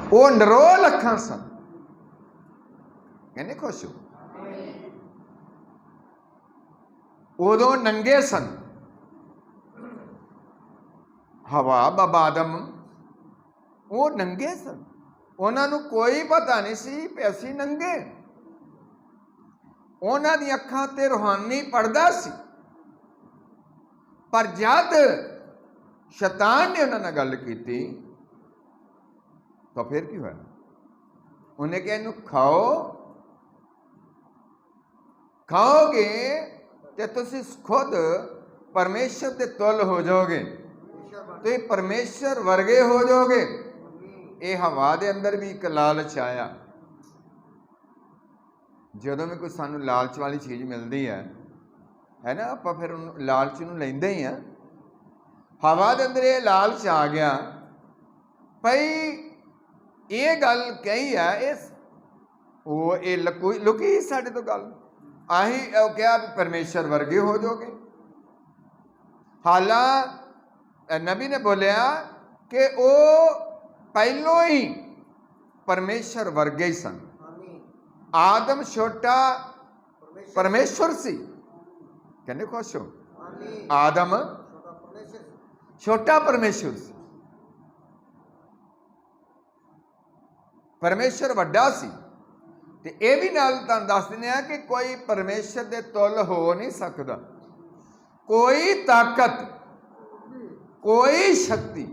वो नरोल अखां सन, कहने खुश हो। उदों नंगे सन, हवा बाबा आदम वो नंगे सन, उन्होंने कोई पता नहीं सी कि असीं नंगे। उन्हां दी अखां ते रूहानी पड़दा सी, पर जद शैतान ने उन्हां नाल गल कीती तो फिर की होया? उन्हें कहा इनू खाओ, खाओगे तो तुसीं खुद परमेश्वर के तुल हो जाओगे, तो परमेश्वर वर्गे हो जाओगे। ये हवा के अंदर भी एक लालच आया। ਜਦੋਂ भी कोई सानू लालच वाली चीज़ मिलती है ना, आप फिर लालच नूं लैंदे ही हैं। हवा के अंदर ये लालच आ गया भाई ये गल कही है, इस वो ये लुकी साडे तो गल आही क्या परमेश्वर वर्गे हो जाओगे। हालां नबी ने बोलिया कि वो पहलों ही परमेश्वर वर्गे ही सन। आदम छोटा परमेश्वर सी, कहने खुश हो। आदम छोटा परमेश्वर सी, परमेश्वर वड्डा सी। ते ये भी नाल तुहानूं दस दिंदे आ कि कोई परमेश्वर दे तुल हो नहीं सकदा। कोई ताकत, कोई शक्ति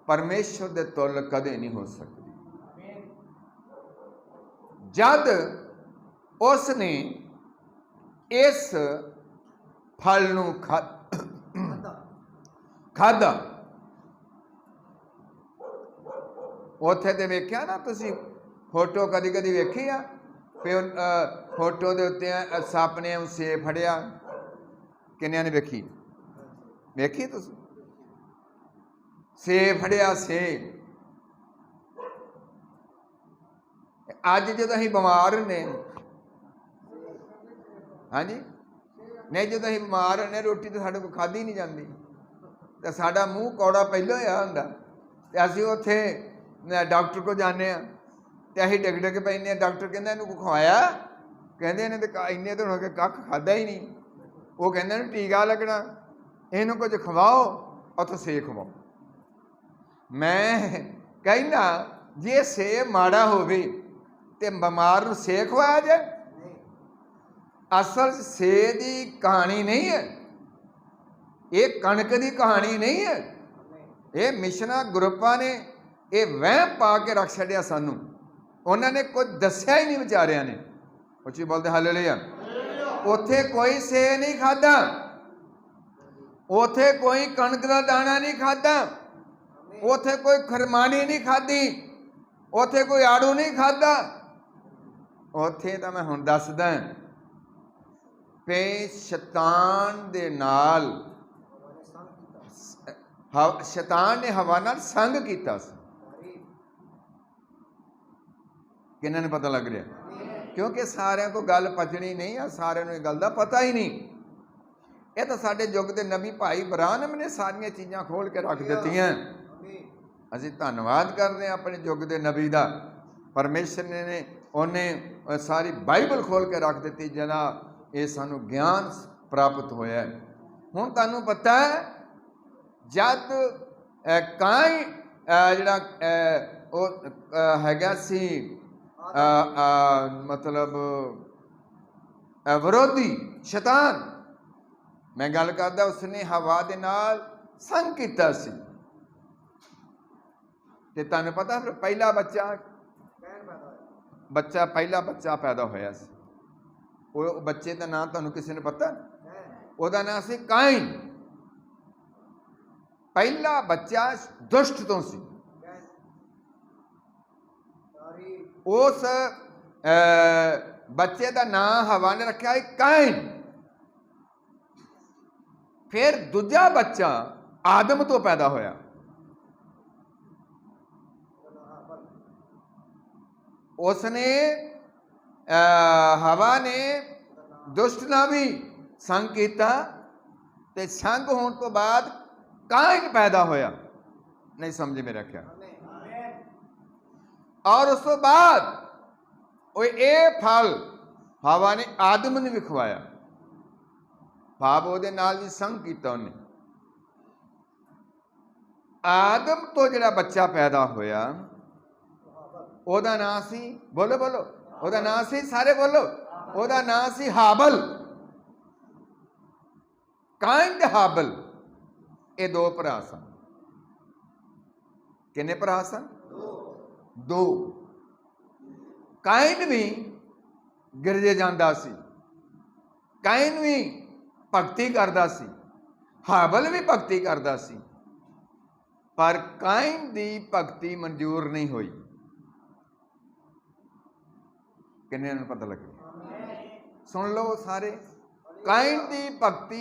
परमेश्वर दे तुल कदे नहीं हो सकती। जद उसने इस फल नूं खाधा, उत्थे ते वेख्या ना तुसीं फोटो कदी कदी वेखी आ, फोटो दे उत्ते सप ने सेब फड़िया, किन्नियां ने वेखी? वेखी तुसीं? सेब फड़िया, सेब। अज जो असीं बीमार ने, हाँ जी, नहीं जो असीं बीमार होने रोटी तो साडे कोल खाधी नहीं जाती, तो साडा मूँह कौड़ा पहलों होया हुंदा, ते असीं उत्थे डॉक्टर को जाने तो असीं डिग डिग पैंदे। डॉक्टर कहंदा इहनूं खवाया, कहंदे इहने तो इन्ने दिन हो गए कख खाधा ही नहीं। वो कहंदे इहनूं टीका लगना, इहनूं कुछ खवाओ, उत्थों सेब खवाओ। मैं कहना जे सेब माड़ा होवे ते बीमार नूं सेब खवाया जाए? असल सेब की कहानी नहीं है, ये कणक की कहानी नहीं है। ये मिशना ग्रुपां ने ये वहम पा के रख छड़िया सानू। उन्होंने कुछ दसिया ही नहीं बेचारिया ने। उच्ची बोलते हालेलुया। उथे कोई सेब नहीं खादा, उथे कोई कणक का दाना नहीं खादा, उथे कोई खरमानी नहीं खाधी, उथे कोई आड़ू नहीं खादा। उथे तो मैं हुण दसदा पे शैतान दे नाल, शैतान ने हवा नाल संग कीता सी। किन्हां नूं पता लग रहा? क्योंकि सारिਆਂ को गल पचनी नहीं है, सारिਆਂ नूं इह गल दा पता ही नहीं। ये तो साडे युग दे नबी भाई ब्राहनम ने सारियां चीज़ां खोल के रख दित्तियां। असीं धन्नवाद करते हैं अपने युग दे नबी दा। परमेश्वर ने उन्हें सारी बाइबल खोल के रख दी, जिहदा ये सानू ज्ञान प्राप्त होया। हुण तुहानूं पता है जद काई जिहड़ा हैगा सी मतलब विरोधी शैतान, मैं गल करदा, उसने हवा दे नाल संग कीता सी। ते तुहानूं पता फिर पहला बच्चा पैदा होया सी। वो बच्चे का नाम तुहानूं किसी ने पता? उसदा नाम सी काइन। पहला बच्चा दुष्ट तो सी। उस बच्चे का नाम हवा ने रखा है काइन। फिर दूजा बच्चा आदम तो पैदा होया। उसने हवा ने दुष्ट ना भी संग किया, ते संग होने तो बाद काइन पैदा होया। नहीं समझे मेरा क्या? और उस तो बाद ये फल हवा ने आदम ने भी खवाया, भाव ਉਹਦੇ ਨਾਲ भी संग किया उन्हें। आदम तो जिहड़ा बच्चा पैदा होया ਉਹਦਾ ਨਾਂ ਸੀ, बोलो बोलो, ਉਹਦਾ ਨਾਂ ਸੀ, सारे बोलो, ਉਹਦਾ ਨਾਂ ਸੀ हाबल। काइन ते हाबल ये दो भरा सन। किन्ने भरा सन? दो। काइन भी गिरजे जांदा सी, काइन भी भगती करदा सी, हाबल भी भगती करदा सी, पर काइन दी भगती मंजूर नहीं हुई। किन्ने नूं पता लगे? सुन लो सारे, काइन दी भगती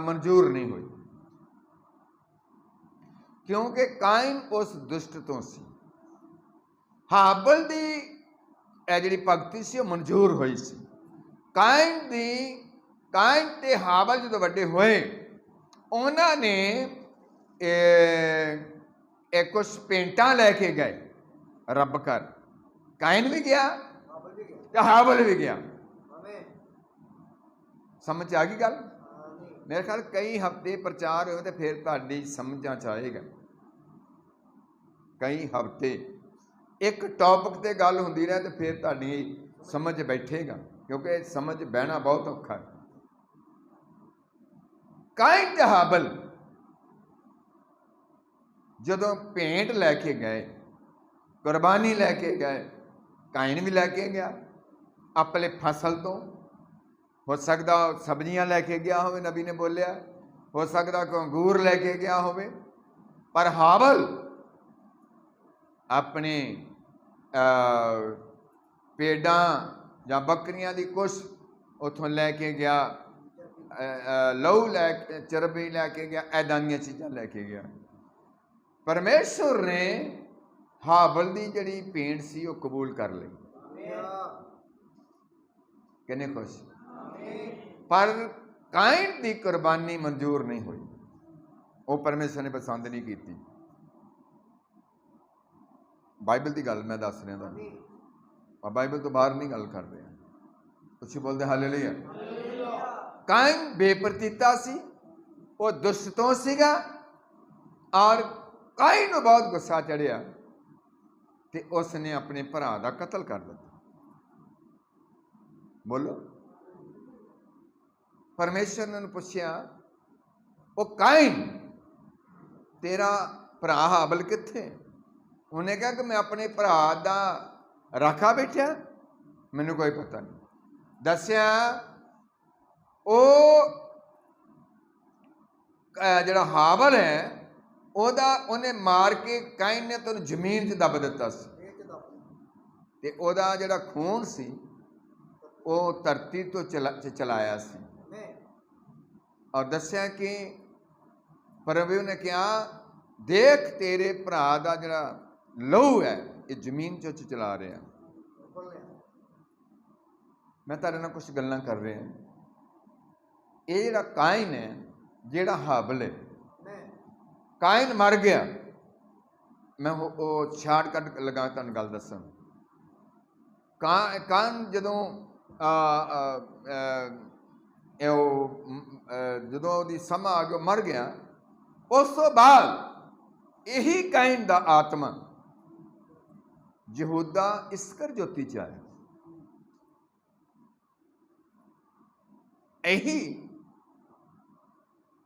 मंजूर नहीं हुई, क्योंकि काइन उस दुष्ट तो सी। हाबल दी जिहड़ी भगती सी मंजूर हुई सी। काइन ते हाबल जो वड्डे होए, उन्होंने कुछ पेंटा लैके गए रब कर। काइन भी गया ते हाबल भी गया। समझ आ गई गल? मेरे ख्याल कई हफ्ते प्रचार हो तो फिर तुहाडी समझां च आएगा। कई हफ्ते एक टॉपिक ते गल हुंदी रहे तो फिर तुहाडी समझ बैठेगा, क्योंकि समझ बहना बहुत औखा है। काइन ते हाबल जदों भेंट लैके गए, कुर्बानी लैके गए, काइन भी लैके गया अपने फसल तो। हो सकता सब्जियां लैके गया हो, नबी ने बोलिया, हो सकता कोई अंगूर लैके गया हो, पर हाबल अपने भेडां या बकरियां की कुछ उतों लैके गया, लहू लै चरबी लैके गया, ऐदां दी चीज़ां लैके गया। परमेश्वर ने हाबल की जिहड़ी भेंट सी वो कबूल कर ली। किन्ने खुश? पर काइन की कुर्बानी मंजूर नहीं हुई, वो परमेश्वर ने पसंद नहीं की। बाइबल की गल मैं दस रहा था, बाइबल तो बाहर नहीं गल कर रहे। कुछ बोलते हालेलुया। काइन बेप्रतीता सी, वो दुष्ट तो सीगा, और काइन को बहुत गुस्सा चढ़िया ते उसने अपने भरा का कतल कर दिया। बोलो। परमेश्वर ने पूछया, वो काइन तेरा भरा हाबल किथे? उन्हें कहा कि मैं अपने भरा दा राखा बैठा, मैनू कोई पता नहीं। दस्या वो जिहड़ा हाबल है ओदा उन्हें मार के काइन ने तो जमीन च दब दिता सी, ते ओदा जिहड़ा खून सी वो धरती तो चलाया सी। और दस्या कि प्रभु ने कहा, देख तेरे भरा दा जिहड़ा लहू है ये जमीन चो चला रहे हैं। मैं तुहाडे नाल कुछ गल्लां कर रहा। ये जिहड़ा काइन है, जिहड़ा हाबल है, काइन मर गया। मैं वो शार्टकट लगा तुहानूं गल दसां। काइन जदों जदों ओहदी समा आ गया, मर गया, उस तो बाद यही काइन दा आत्मा यहूदा इस्करजोती च आया। यही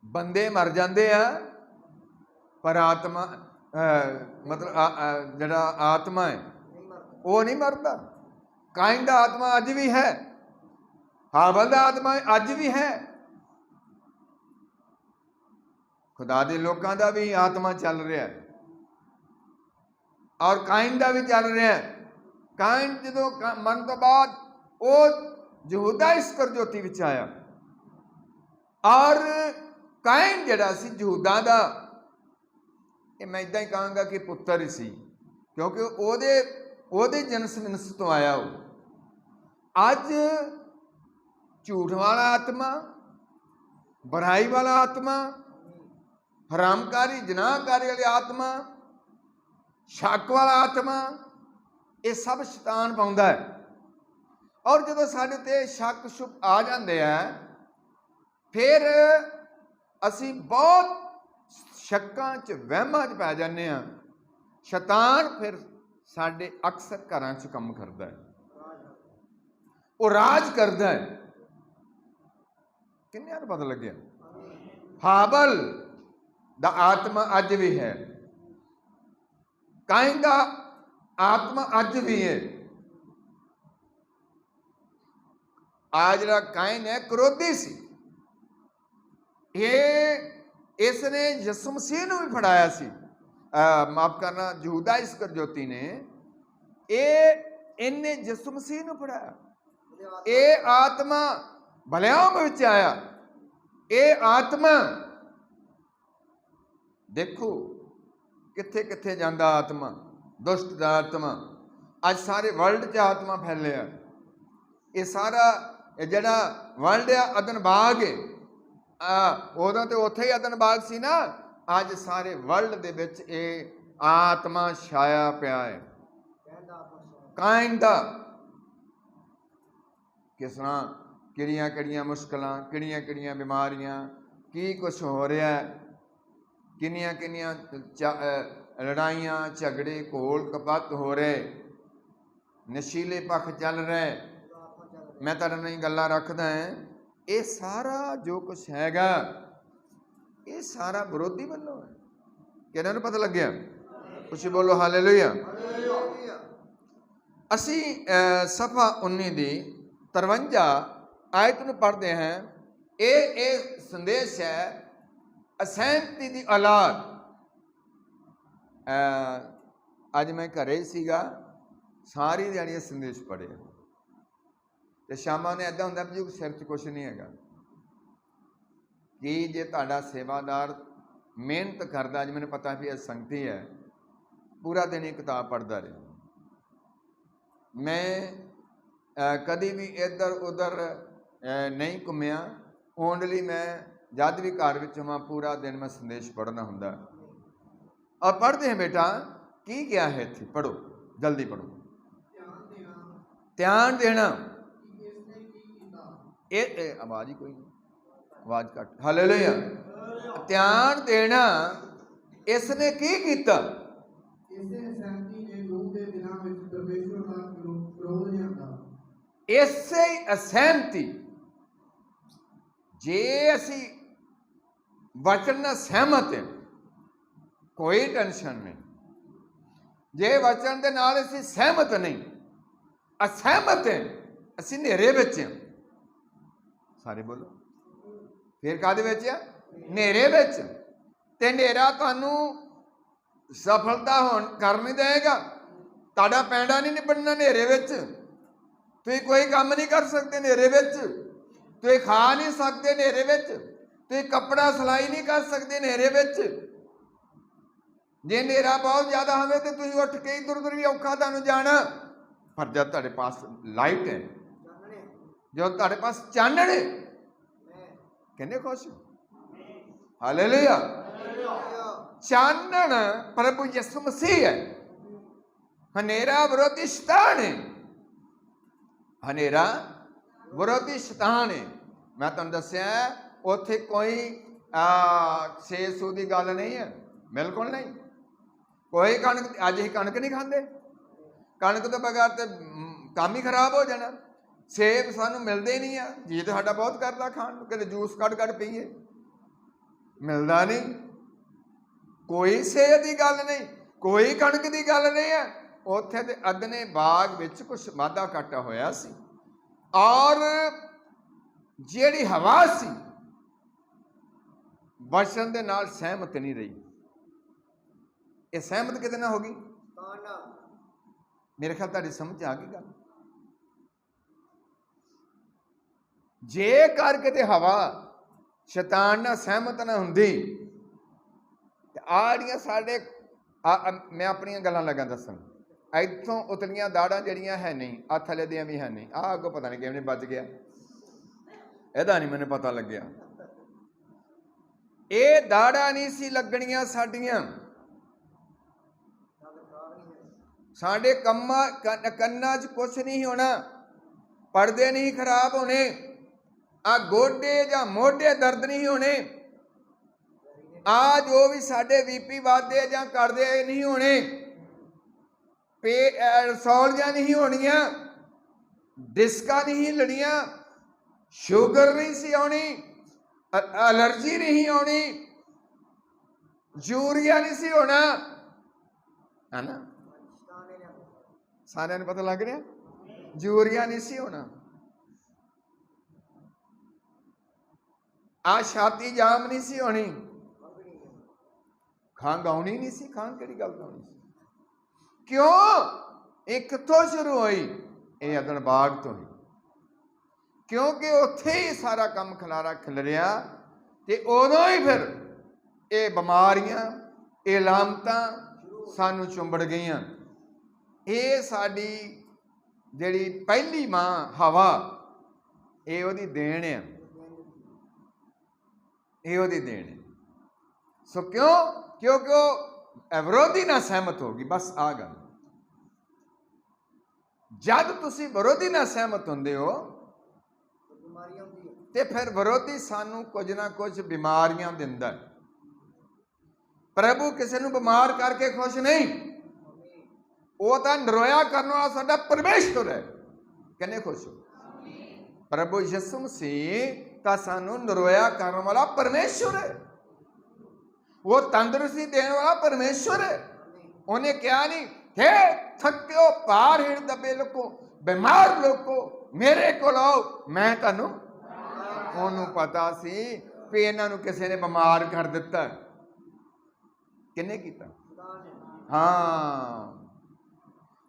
बंदे मर जाते हैं, पर आत्मा मतलब जिहड़ा आत्मा है वो नहीं मरता। काइन दा आत्मा अज भी है, हाबल दा आत्मा अज भी है, खुदा दे लोकां दा भी आत्मा चल रहा है और काइन दा भी चल रहा है। काइन जदों मन तो बाद वो यहूदा इस्करजोती विच आया, और काइन जिहड़ा सी यहूदा दा, मैं इदां ही कहांगा कि पुत्र ही सी, क्योंकि ओहदे जिनस तो आया। वो अज झूठ वाला आत्मा, बुराई वाला आत्मा, हरामकारी जनाहकारी वाली आत्मा, शक वाला आत्मा, ये सब शैतान पाउंदा है। और जो साडे ते शक शुक आ जाते हैं फिर असी बहुत शक्कां च वहमां च पै जाने हैं। शैतान फिर साडे अक्सर घरां च काम करदा है, वो राज करदा है। किन्ने पता लगे हाबल दा आत्मा अज भी है, काइन दा आत्मा अज भी है। आ जिहड़ा काइन है क्रोधी सी, ये इसने यसु मसीह नूं भी फड़ाया सी, माफ करना यहूदा इस्करयोती ने, इन्हें यसु मसीह नूं फड़ाया। ये आत्मा भलियां विच आया, ये आत्मा देखो किथे किथे जांदा आत्मा, दुष्ट दा आत्मा। अज सारे वर्ल्ड च आत्मा फैलिया। ये सारा जिहड़ा वर्ल्ड आ अदनबाग है, उदों तो उत्थे ही अदनबाग सी ना, अज सारे वर्ल्ड दे विच ये आत्मा छाया पिया है। काइन दा किस तरह किहड़ियां किहड़ियां मुश्किलां, किहड़ियां किहड़ियां बीमारियां, की कुछ हो रहा है, किन्नियां किन्नियां लड़ाइयां झगड़े घोल कपत हो रहे, नशीले पख चल रहे। मैं तुहाडे नाल गल्लां रखदा है, ये सारा जो कुछ हैगा ये सारा विरोधी वालों है। किहਨਾਂ ਨੂੰ पता लग्या? कुछ बोलो हालेलुया। असी सफा 19 दी 53 आयत ਨੂੰ पढ़ते हैं। ये संदेश है असहमति की औलाद। अज मैं घरे ही सीगा, सारी दिहाड़ी संदेश पढ़े तो शामां ने इदां हुंदा भी सिर च कुछ नहीं हैगा कि जे तुहाडा सेवादार मेहनत करदा, अज मैनूं पता भी संगती है, पूरा दिन ही किताब पढ़ता रहे। मैं कभी भी इधर उधर नहीं घूमिया, ओनली मैं जद भी घर विच होवां पूरा दिन मैं संदेश पढ़ना हुंदा। और पढ़ते हैं बेटा की क्या है इत्थे, पढ़ो जल्दी पढ़ो। ध्यान देना, आवाज ही कोई नहीं, आवाज घट, हालेलुया। ध्यान देना, इसने की कीता? इसे असहमति, जे असी वचन नाल सहमत है कोई टेंशन नहीं, जे वचन दे नाल असी सहमत नहीं, असहमत है, असी नेरे विच हैं। सारे बोलो फिर काहदे विच है? नेरे विच। ते नेरा तुहानू सफलता कर नहीं देगा, तुहाडा पैंडा नहीं निपटना नेरे विच, तुसीं कोई काम नहीं कर सकते नेरे विच, तुसीं खा नहीं सकते नेरे विच, तुसीं कपड़ा सिलाई नहीं कर सकते नेरे विच। जे नेरा बहुत ज्यादा होवे तो तुसीं उठ के इधर उधर भी औखा तुहानू जाना, पर जब तुहाडे पास लाइट है, जो तुहाडे पास चानण है, किन्ने खुश हो? हालेलुया। चानण प्रभु यसु मसीह है, हनेरा विरोधी शैतान है, हनेरा विरोधी शैतान है। मैं तुहानू दस्सिया उत्थे कोई 600 की गल नहीं है, बिल्कुल नहीं। कोई कणक, अज ही कणक नहीं खाते, कणक तो बगैर तो काम ही खराब हो जाना। सेब सानू मिलते ही नहीं है, जी तो साडा बहुत करता खाण नूं, कदे जूस कढ़ पीए, मिलता नहीं। कोई सेहत की गल नहीं, कोई कणक की गल नहीं है। उत्थे ते अदने बाग विच कुछ वाधा घाटा होया सी, और जिहड़ी हवा सी वचन दे नाल सहमत नहीं रही। ये सहमत किते नाल होगी? मेरे ख्याल तुहाडी समझ आ गई गल। जे कर किते हवा शैतान नाल सहमत ना हुंदी ते आड़ियां साडे मैं अपनियां गल्लां लगा दसन, इत्थों उतलियां दाड़ां जड़ियां है नहीं, आ थले दियां भी है नहीं, आ अगों पता नहीं किवें बच गया, ਇਹਦਾ नहीं मैंने पता लग्या। ये दाड़ा नहीं सी लगनियां साडियां, साडे कन्ना च कुछ नहीं होना, पर्दे नहीं खराब होने, आ गोडे या मोढे दर्द नहीं होने, आ जो भी साडे बीपी वादे या करदे नहीं होने, रसौलियां नहीं होनियां, डिस्का नहीं लड़ियां, शुगर नहीं सी आनी, एलर्जी नहीं आनी, यूरिया नहीं सी होना, है ना? सारे पता लग रहा, यूरिया नहीं सी होना, आ छाती जाम नहीं सी होनी, खंघ आनी नहीं सी। खंघ किहड़ी गल दी आनी सी? क्यों? ये कित्थों शुरू हुई? ये अदन बाग तो ही, क्योंकि उत्थे ही सारा काम खलारा खिलरिया ते उदों ही फिर ये बीमारियां, ये लामतां सानू चुंबड़ गईयां। ये साडी जिहड़ी पहली मां हवा, ये उहदी देन है, ये उहदी देन है। सो क्यों? क्योंकि वो विरोधी ना सहमत होगी। बस आ गल, जब तुसी विरोधी ना सहमत होंदे हो ते फिर विरोधी सानू कुछ ना कुछ बीमारियां दिंदा है। प्रभु किसी नू बीमार करके खुश नहीं, वो तो नरोया करने वाला साडा परमेश्वर है। कहने खुश हो? प्रभु यीशु मसीह तो सानू नरोया करने वाला परमेश्वर है, वो तंदुरुस्ती देने वाला परमेश्वर है। उन्हें क्या नहीं, हे थके हो भार हिड़ दबे लोगो, बीमार लोगो, मेरे को आओ, मैं तुहानू। उन्होंने पता सी भी इन्हों किसी ने बीमार कर दिता। किन्ने कीता? हाँ,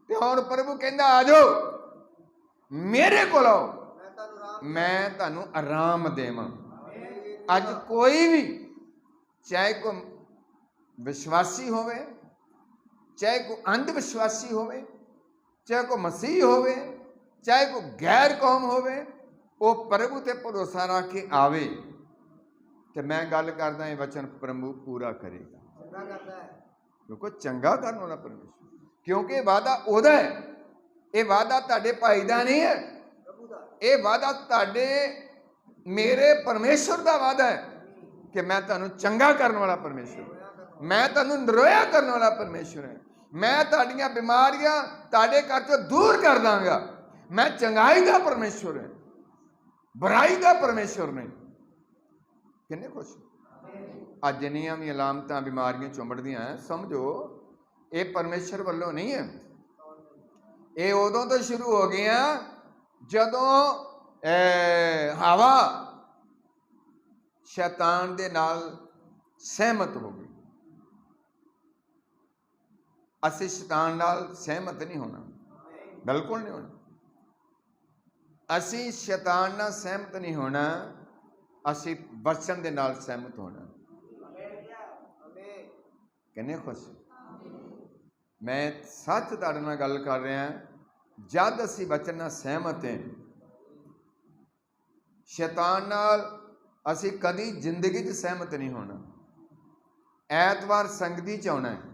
ते हुण प्रभु कहंदा आ जाओ मेरे को आओ, मैं तुहानू आराम देवां। अज कोई भी, चाहे कोई विश्वासी होवे, चाहे कोई अंधविश्वासी होवे, चाहे कोई मसीह होवे, चाहे कोई गैर कौम होवे, वो प्रभु ते भरोसा रख के आवे तो मैं गल करदा ये वचन प्रभु पूरा करेगा, क्योंकि चंगा करने वाला परमेश्वर। क्योंकि वादा ओदा है, ये वादा तुहाडे भाई दा नहीं है, ये वादा तुहाडे मेरे परमेश्वर दा वादा है कि मैं तुहानू चंगा करने वाला परमेश्वर, मैं तुहानू नरोया करने वाला परमेश्वर है। मैं तुहाडीआं बीमारियां तुहाडे घर चों दूर कर दांगा। मैं चंगाई दा परमेश्वर है, बुराई दा परमेश्वर नहीं। किन्ने खुश? अज जिन्नियां भी अलामतां बीमारियां चुंबड़दियां हैं, समझो ये परमेश्वर वालों नहीं है। ये उदों तो शुरू हो गई जदों हवा शैतान दे नाल सहमत हो गई। असीं शैतान नाल सहमत नहीं होना, बिल्कुल नहीं होना। असीं शैतान नाल सहमत नहीं होना, असीं वचन दे नाल सहमत होना। किन्ने खुश? मैं सच तुहाडे नाल गल कर रहा, जद असीं वचन नाल सहमत हैं, शैतान नाल असीं कदी जिंदगी च सहमत नहीं होना। ऐतवार संगती च आउणा है,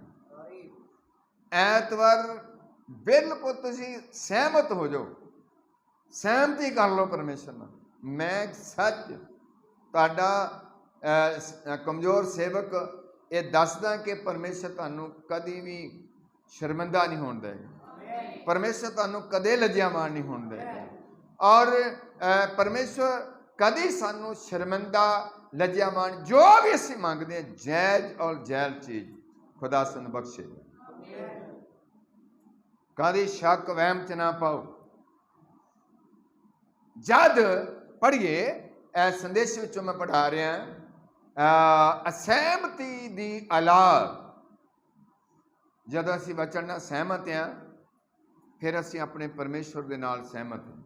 ऐतवार बिल्कुल तुसीं सहमत हो जाओ, सहमति कर लो परमेश्वर नाल। मैं सच तुहाडा कमज़ोर सेवक ये दसदा कि परमेश्वर तुहानू कदी भी शर्मिंदा नहीं होण देगा, परमेश्वर तुहानू कदे लज्जामान नहीं होण देगा, और परमेश्वर कदी सानू शर्मिंदा लज्जामान जो भी असीं मंगदे हैं जायज़ और जैल चीज़ खुदा सानू बख्शेगा। कदी शक वहम च ना पाओ। जद पढ़िए संदेश विचों मैं पढ़ा रहा, असहमति दी औलाद, जदों असीं वचन नाल सहमत हैं फिर असीं अपने परमेश्वर दे नाल सहमत हैं।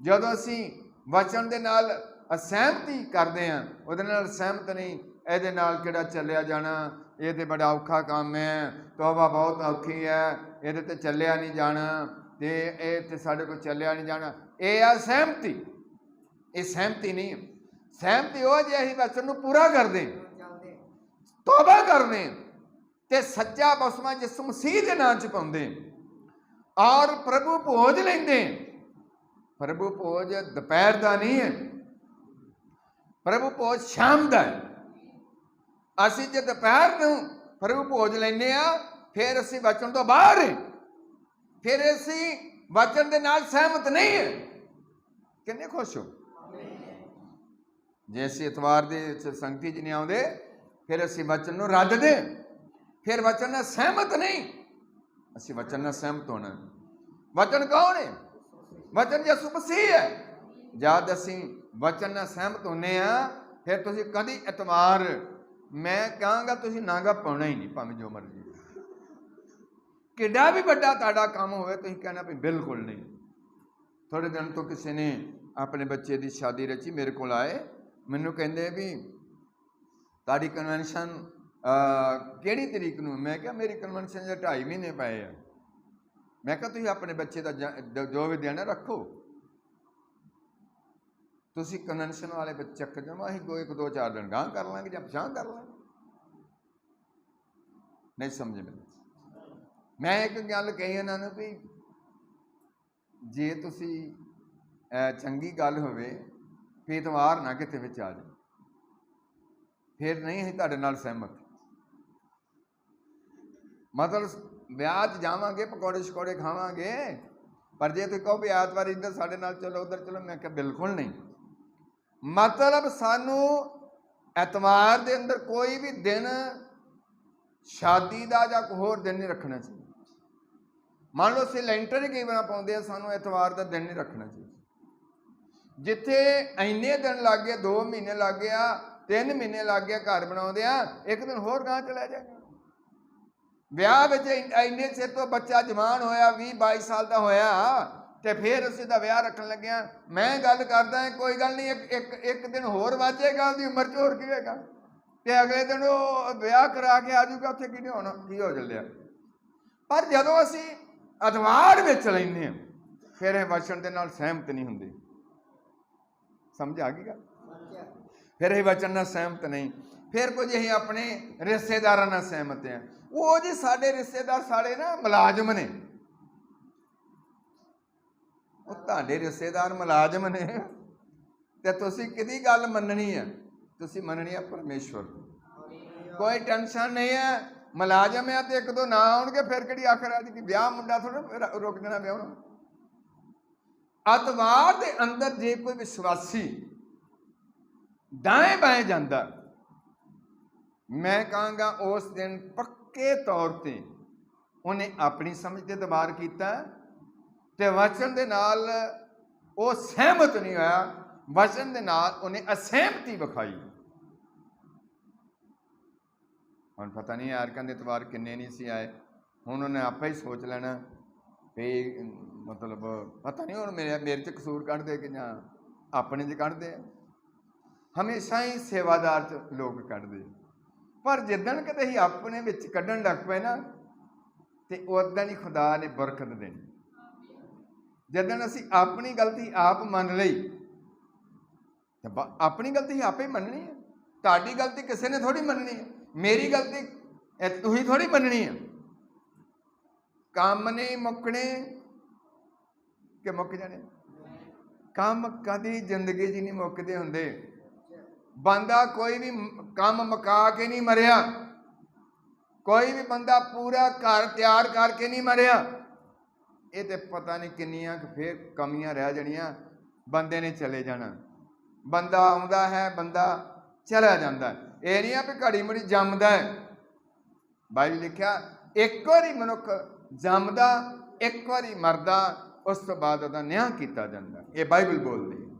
जदों असीं वचन दे नाल असहमति करते हैं, उहदे नाल सहमत नहीं, इहदे नाल किहड़ा चलिया जाना, ये तो बड़ा औखा काम है, तौबा बहुत औखी है, ये तो चलिया नहीं जाना, तो ये तो साढ़े को चलिया नहीं जाना, ये आ सहमति। ये सहमति नहीं, सहमति वो जे असीं वचन नूं पूरा कर दें, तौबा कर दें ते सच्चा बसमा जिस मसीह के नाम च पाउंदे, ਔਰ ਪ੍ਰਭੂ ਭੋਜ ਲੈਂਦੇ। ਪ੍ਰਭੂ ਭੋਜ ਦੁਪਹਿਰ ਦਾ ਨਹੀਂ ਹੈ, ਪ੍ਰਭੂ ਭੋਜ ਸ਼ਾਮ ਦਾ ਹੈ। ਅਸੀਂ ਜੇ ਦੁਪਹਿਰ ਨੂੰ ਪ੍ਰਭੂ ਭੋਜ ਲੈਂਦੇ ਆ, ਫਿਰ ਅਸੀਂ ਵਚਨ ਤੋਂ ਬਾਹਰ ਹੈ, ਫਿਰ ਅਸੀਂ ਵਚਨ ਦੇ ਨਾਲ ਸਹਿਮਤ ਨਹੀਂ ਹੈ। ਕਿੰਨੇ ਖੁਸ਼ ਹੋ? ਜੇ ਅਸੀਂ ਇਤਵਾਰ ਦੇ ਸੰਗਤੀ 'ਚ ਨਹੀਂ ਆਉਂਦੇ, ਫਿਰ ਅਸੀਂ ਵਚਨ ਨੂੰ ਰੱਦਦੇ, ਫਿਰ ਵਚਨ ਨਾਲ ਸਹਿਮਤ ਨਹੀਂ। ਅਸੀਂ ਵਚਨ ਨਾਲ ਸਹਿਮਤ ਹੋਣਾ। ਵਚਨ ਕੌਣ ਹੈ? ਵਚਨ ਯਿਸੂ ਮਸੀਹ ਹੈ। ਜਦ ਅਸੀਂ ਵਚਨ ਨਾਲ ਸਹਿਮਤ ਹੁੰਦੇ ਆ, ਫਿਰ ਤੁਸੀਂ ਕਦੀ ਇਤਵਾਰ, ਮੈਂ ਕਹਾਂਗਾ ਤੁਸੀਂ ਨਾਗਾ ਪਾਉਣਾ ਹੀ ਨਹੀਂ, ਭਾਵੇਂ ਜੋ ਮਰਜ਼ੀ ਕਿੱਡਾ ਵੀ ਵੱਡਾ ਤੁਹਾਡਾ ਕੰਮ ਹੋਵੇ, ਤੁਸੀਂ ਕਹਿਣਾ ਵੀ ਬਿਲਕੁਲ ਨਹੀਂ। ਥੋੜੇ ਦਿਨ ਤੋਂ ਕਿਸੇ ਨੇ ਆਪਣੇ ਬੱਚੇ ਦੀ ਸ਼ਾਦੀ ਰਚੀ, ਮੇਰੇ ਕੋਲ ਆਏ, ਮੈਨੂੰ ਕਹਿੰਦੇ ਵੀ ਤੁਹਾਡੀ ਕਨਵੈਨਸ਼ਨ ਕਿਹੜੀ ਤਰੀਕ ਨੂੰ? ਮੈਂ ਕਿਹਾ ਮੇਰੀ ਕਨਵੈਨਸ਼ਨ ਦੇ 2.5 ਮਹੀਨੇ ਪਏ ਆ। ਮੈਂ ਕਿਹਾ ਤੁਸੀਂ ਆਪਣੇ ਬੱਚੇ ਦਾ ਜੋ ਵੀ ਦੇਣਾ ਰੱਖੋ, ਤੁਸੀਂ ਕਨਵੈਨਸ਼ਨ ਵਾਲੇ ਬੱਚੇ ਚੱਕ ਜਾਓ, ਅਸੀਂ ਕੋਈ 1-2-4 ਦਿਨ ਗਾਂਹ ਕਰ ਲਾਂਗੇ ਜਾਂ ਪਛਾਂ ਕਰ ਲਾਂਗੇ। ਨਹੀਂ ਸਮਝੇ ਮੈਨੂੰ। ਮੈਂ ਇੱਕ ਗੱਲ ਕਹੀ ਇਹਨਾਂ ਨੂੰ ਵੀ ਜੇ ਤੁਸੀਂ ਚੰਗੀ ਗੱਲ ਹੋਵੇ ਫਿਰ ਇਤਵਾਰ ਨਾ ਕਿਤੇ ਵਿੱਚ ਆ ਜਾਏ, ਫਿਰ ਨਹੀਂ ਅਸੀਂ ਤੁਹਾਡੇ ਨਾਲ ਸਹਿਮਤ। ਮਤਲਬ ਵਿਆਹ 'ਚ ਜਾਵਾਂਗੇ, ਪਕੌੜੇ ਸ਼ਕੌੜੇ ਖਾਵਾਂਗੇ, ਪਰ ਜੇ ਤੁਸੀਂ ਕਹੋ ਵੀ ਐਤਵਾਰ ਇੱਧਰ ਸਾਡੇ ਨਾਲ ਚਲੋ, ਉੱਧਰ ਚਲੋ, ਮੈਂ ਕਿਹਾ ਬਿਲਕੁਲ ਨਹੀਂ। ਮਤਲਬ ਸਾਨੂੰ ਐਤਵਾਰ ਦੇ ਅੰਦਰ ਕੋਈ ਵੀ ਦਿਨ ਸ਼ਾਦੀ ਦਾ ਜਾਂ ਕੋਈ ਹੋਰ ਦਿਨ ਨਹੀਂ ਰੱਖਣਾ ਚਾਹੀਦਾ। ਮੰਨ ਲਓ ਅਸੀਂ ਲੈਂਟਰ ਹੀ ਕਈ ਵਾਰ ਪਾਉਂਦੇ ਆ, ਸਾਨੂੰ ਐਤਵਾਰ ਦਾ ਦਿਨ ਨਹੀਂ ਰੱਖਣਾ ਚਾਹੀਦਾ। ਜਿੱਥੇ ਇੰਨੇ ਦਿਨ ਲੱਗ ਗਏ, 2 ਮਹੀਨੇ ਲੱਗ ਗਿਆ, 3 ਮਹੀਨੇ ਲੱਗ ਗਿਆ ਘਰ ਬਣਾਉਂਦੇ ਆ, ਇੱਕ ਦਿਨ ਹੋਰ ਗਾਂਹ ਚਲਾ ਜਾਏਗਾ। ਵਿਆਹ ਵਿੱਚ ਇੰਨੇ ਚਿਰ ਤੋਂ ਬੱਚਾ ਜਵਾਨ ਹੋਇਆ, 20-22 ਸਾਲ ਦਾ ਹੋਇਆ, ਤੇ ਫਿਰ ਅਸੀਂ ਦਾ ਵਿਆਹ ਰੱਖਣ ਲੱਗਿਆ। ਮੈਂ ਗੱਲ ਕਰਦਾ, ਕੋਈ ਗੱਲ ਨਹੀਂ, ਇੱਕ ਦਿਨ ਹੋਰ ਵਾਜੇਗਾ ਉਹਦੀ ਉਮਰ 'ਚ, ਹੋਰ ਕੀ ਹੋਏਗਾ, ਤੇ ਅਗਲੇ ਦਿਨ ਉਹ ਵਿਆਹ ਕਰਾ ਕੇ ਆ ਜਾਊਗਾ, ਉੱਥੇ ਕੀ ਹੋਣਾ, ਕੀ ਹੋ ਚੱਲਿਆ। ਪਰ ਜਦੋਂ ਅਸੀਂ ਅਤਵਾਰ ਵਿੱਚ ਲੈਂਦੇ ਹਾਂ, ਫਿਰ ਇਹ ਵਚਨ ਦੇ ਨਾਲ ਸਹਿਮਤ ਨਹੀਂ ਹੁੰਦੇ। ਸਮਝ ਆ ਗਈ ਗੱਲ? ਫਿਰ ਇਹ ਵਚਨ ਨਾਲ ਸਹਿਮਤ ਨਹੀਂ। ਫਿਰ ਕੁਝ ਅਸੀਂ ਆਪਣੇ ਰਿਸ਼ਤੇਦਾਰਾਂ ਨਾਲ ਸਹਿਮਤ ਹਾਂ। ਉਹ ਜੀ ਸਾਡੇ ਰਿਸ਼ਤੇਦਾਰ ਸਾਡੇ ਨਾ ਮੁਲਾਜ਼ਮ ਨੇ, ਉਹ ਤੁਹਾਡੇ ਰਿਸ਼ਤੇਦਾਰ ਮੁਲਾਜ਼ਮ ਨੇ, ਤੇ ਤੁਸੀਂ ਕਿਹਦੀ ਗੱਲ ਮੰਨਣੀ ਹੈ? ਤੁਸੀਂ ਮੰਨਣੀ ਹੈ ਪਰਮੇਸ਼ਵਰ। ਕੋਈ ਟੈਨਸ਼ਨ ਨਹੀਂ ਹੈ, ਮੁਲਾਜ਼ਮ ਹੈ ਤੇ 1-2 ਨਾ ਆਉਣਗੇ, ਫਿਰ ਕਿਹੜੀ ਆਖਰ ਅੱਜ ਕੀ ਵਿਆਹ ਮੁੰਡਾ ਥੋੜਾ ਰੁਕ ਜਾਣਾ ਵਿਆਹ। ਅਤਵਾਰ ਦੇ ਅੰਦਰ ਜੇ ਕੋਈ ਵਿਸ਼ਵਾਸੀ ਦਾएं ਬਾएं ਜਾਂਦਾ, ਮੈਂ ਕਹਾਂਗਾ ਉਸ ਦਿਨ ਪੱਕੇ ਤੌਰ ਤੇ ਉਹਨੇ ਆਪਣੀ ਸਮਝ ਤੇ ਦਬਾਰ ਕੀਤਾ, ਤੇ ਵਚਨ ਦੇ ਨਾਲ ਉਹ ਸਹਿਮਤ ਨਹੀਂ ਹੋਇਆ, ਵਚਨ ਦੇ ਨਾਲ ਉਹਨੇ ਅਸਹਿਮਤੀ ਵਿਖਾਈ। ਹੁਣ ਪਤਾ ਨਹੀਂ ਯਾਰ ਕਹਿੰਦੇ ਇਤਵਾਰ ਕਿੰਨੇ ਨਹੀਂ ਸੀ ਆਏ, ਹੁਣ ਉਹਨੇ ਆਪੇ ਹੀ ਸੋਚ ਲੈਣਾ ਵੀ ਮਤਲਬ ਪਤਾ ਨਹੀਂ ਹੁਣ ਮੇਰੇ 'ਚ ਕਸੂਰ ਕੱਢਦੇ ਕਿ ਜਾਂ ਆਪਣੇ 'ਚ ਕੱਢਦੇ। ਹਮੇਸ਼ਾ ਹੀ ਸੇਵਾਦਾਰ 'ਚ ਲੋਕ ਕੱਢਦੇ, ਪਰ ਜਿੱਦਣ ਕਿਤੇ ਅਸੀਂ ਆਪਣੇ ਵਿੱਚ ਕੱਢਣ ਲੱਗ ਪਏ ਨਾ, ਤੇ ਉਦੋਂ ਹੀ ਖੁਦਾ ਨੇ ਬਰਕਤ ਦੇਣੀ। ਜਦੋਂ ਅਸੀਂ ਆਪਣੀ ਗਲਤੀ ਆਪ ਮੰਨ ਲਈ, ਤੇ ਆਪਣੀ ਗਲਤੀ ਆਪੇ ਮੰਨਣੀ ਹੈ। ਤੁਹਾਡੀ ਗਲਤੀ ਕਿਸੇ ਨੇ ਥੋੜੀ ਮੰਨਣੀ ਹੈ, ਮੇਰੀ ਗਲਤੀ ਤੁਸੀਂ ਥੋੜੀ ਮੰਨਣੀ ਹੈ। ਕੰਮ ਨਹੀਂ ਮੁੱਕਣੇ ਕਿ ਮੁੱਕ ਜਾਣੇ? ਕੰਮ ਕਦੀ ਜ਼ਿੰਦਗੀ 'ਚ ਨਹੀਂ ਮੁੱਕਦੇ ਹੁੰਦੇ। ਬੰਦਾ ਕੋਈ ਵੀ ਕੰਮ ਮੁਕਾ ਕੇ ਨਹੀਂ ਮਰਿਆ, ਕੋਈ ਵੀ ਬੰਦਾ ਪੂਰਾ ਘਰ ਤਿਆਰ ਕਰਕੇ ਨਹੀਂ ਮਰਿਆ। ਇਹ ਤੇ ਪਤਾ ਨਹੀਂ ਕਿੰਨੀਆਂ ਫਿਰ ਕਮੀਆਂ ਰਹਿ ਜਾਣੀਆਂ, ਬੰਦੇ ਨੇ ਚਲੇ ਜਾਣਾ। ਬੰਦਾ ਆਉਂਦਾ ਹੈ, ਬੰਦਾ ਚਲਾ ਜਾਂਦਾ। ਇਹ ਨਹੀਂ ਆ ਵੀ ਘੜੀ ਮੁੜੀ ਜੰਮਦਾ ਹੈ। ਬਾਈਬਲ ਲਿਖਿਆ ਇੱਕ ਵਾਰੀ ਮਨੁੱਖ ਜੰਮਦਾ, ਇੱਕ ਵਾਰੀ ਮਰਦਾ, ਉਸ ਤੋਂ ਬਾਅਦ ਉਹਦਾ ਨਿਆਂ ਕੀਤਾ ਜਾਂਦਾ। ਇਹ ਬਾਈਬਲ ਬੋਲਦੀ ਹੈ।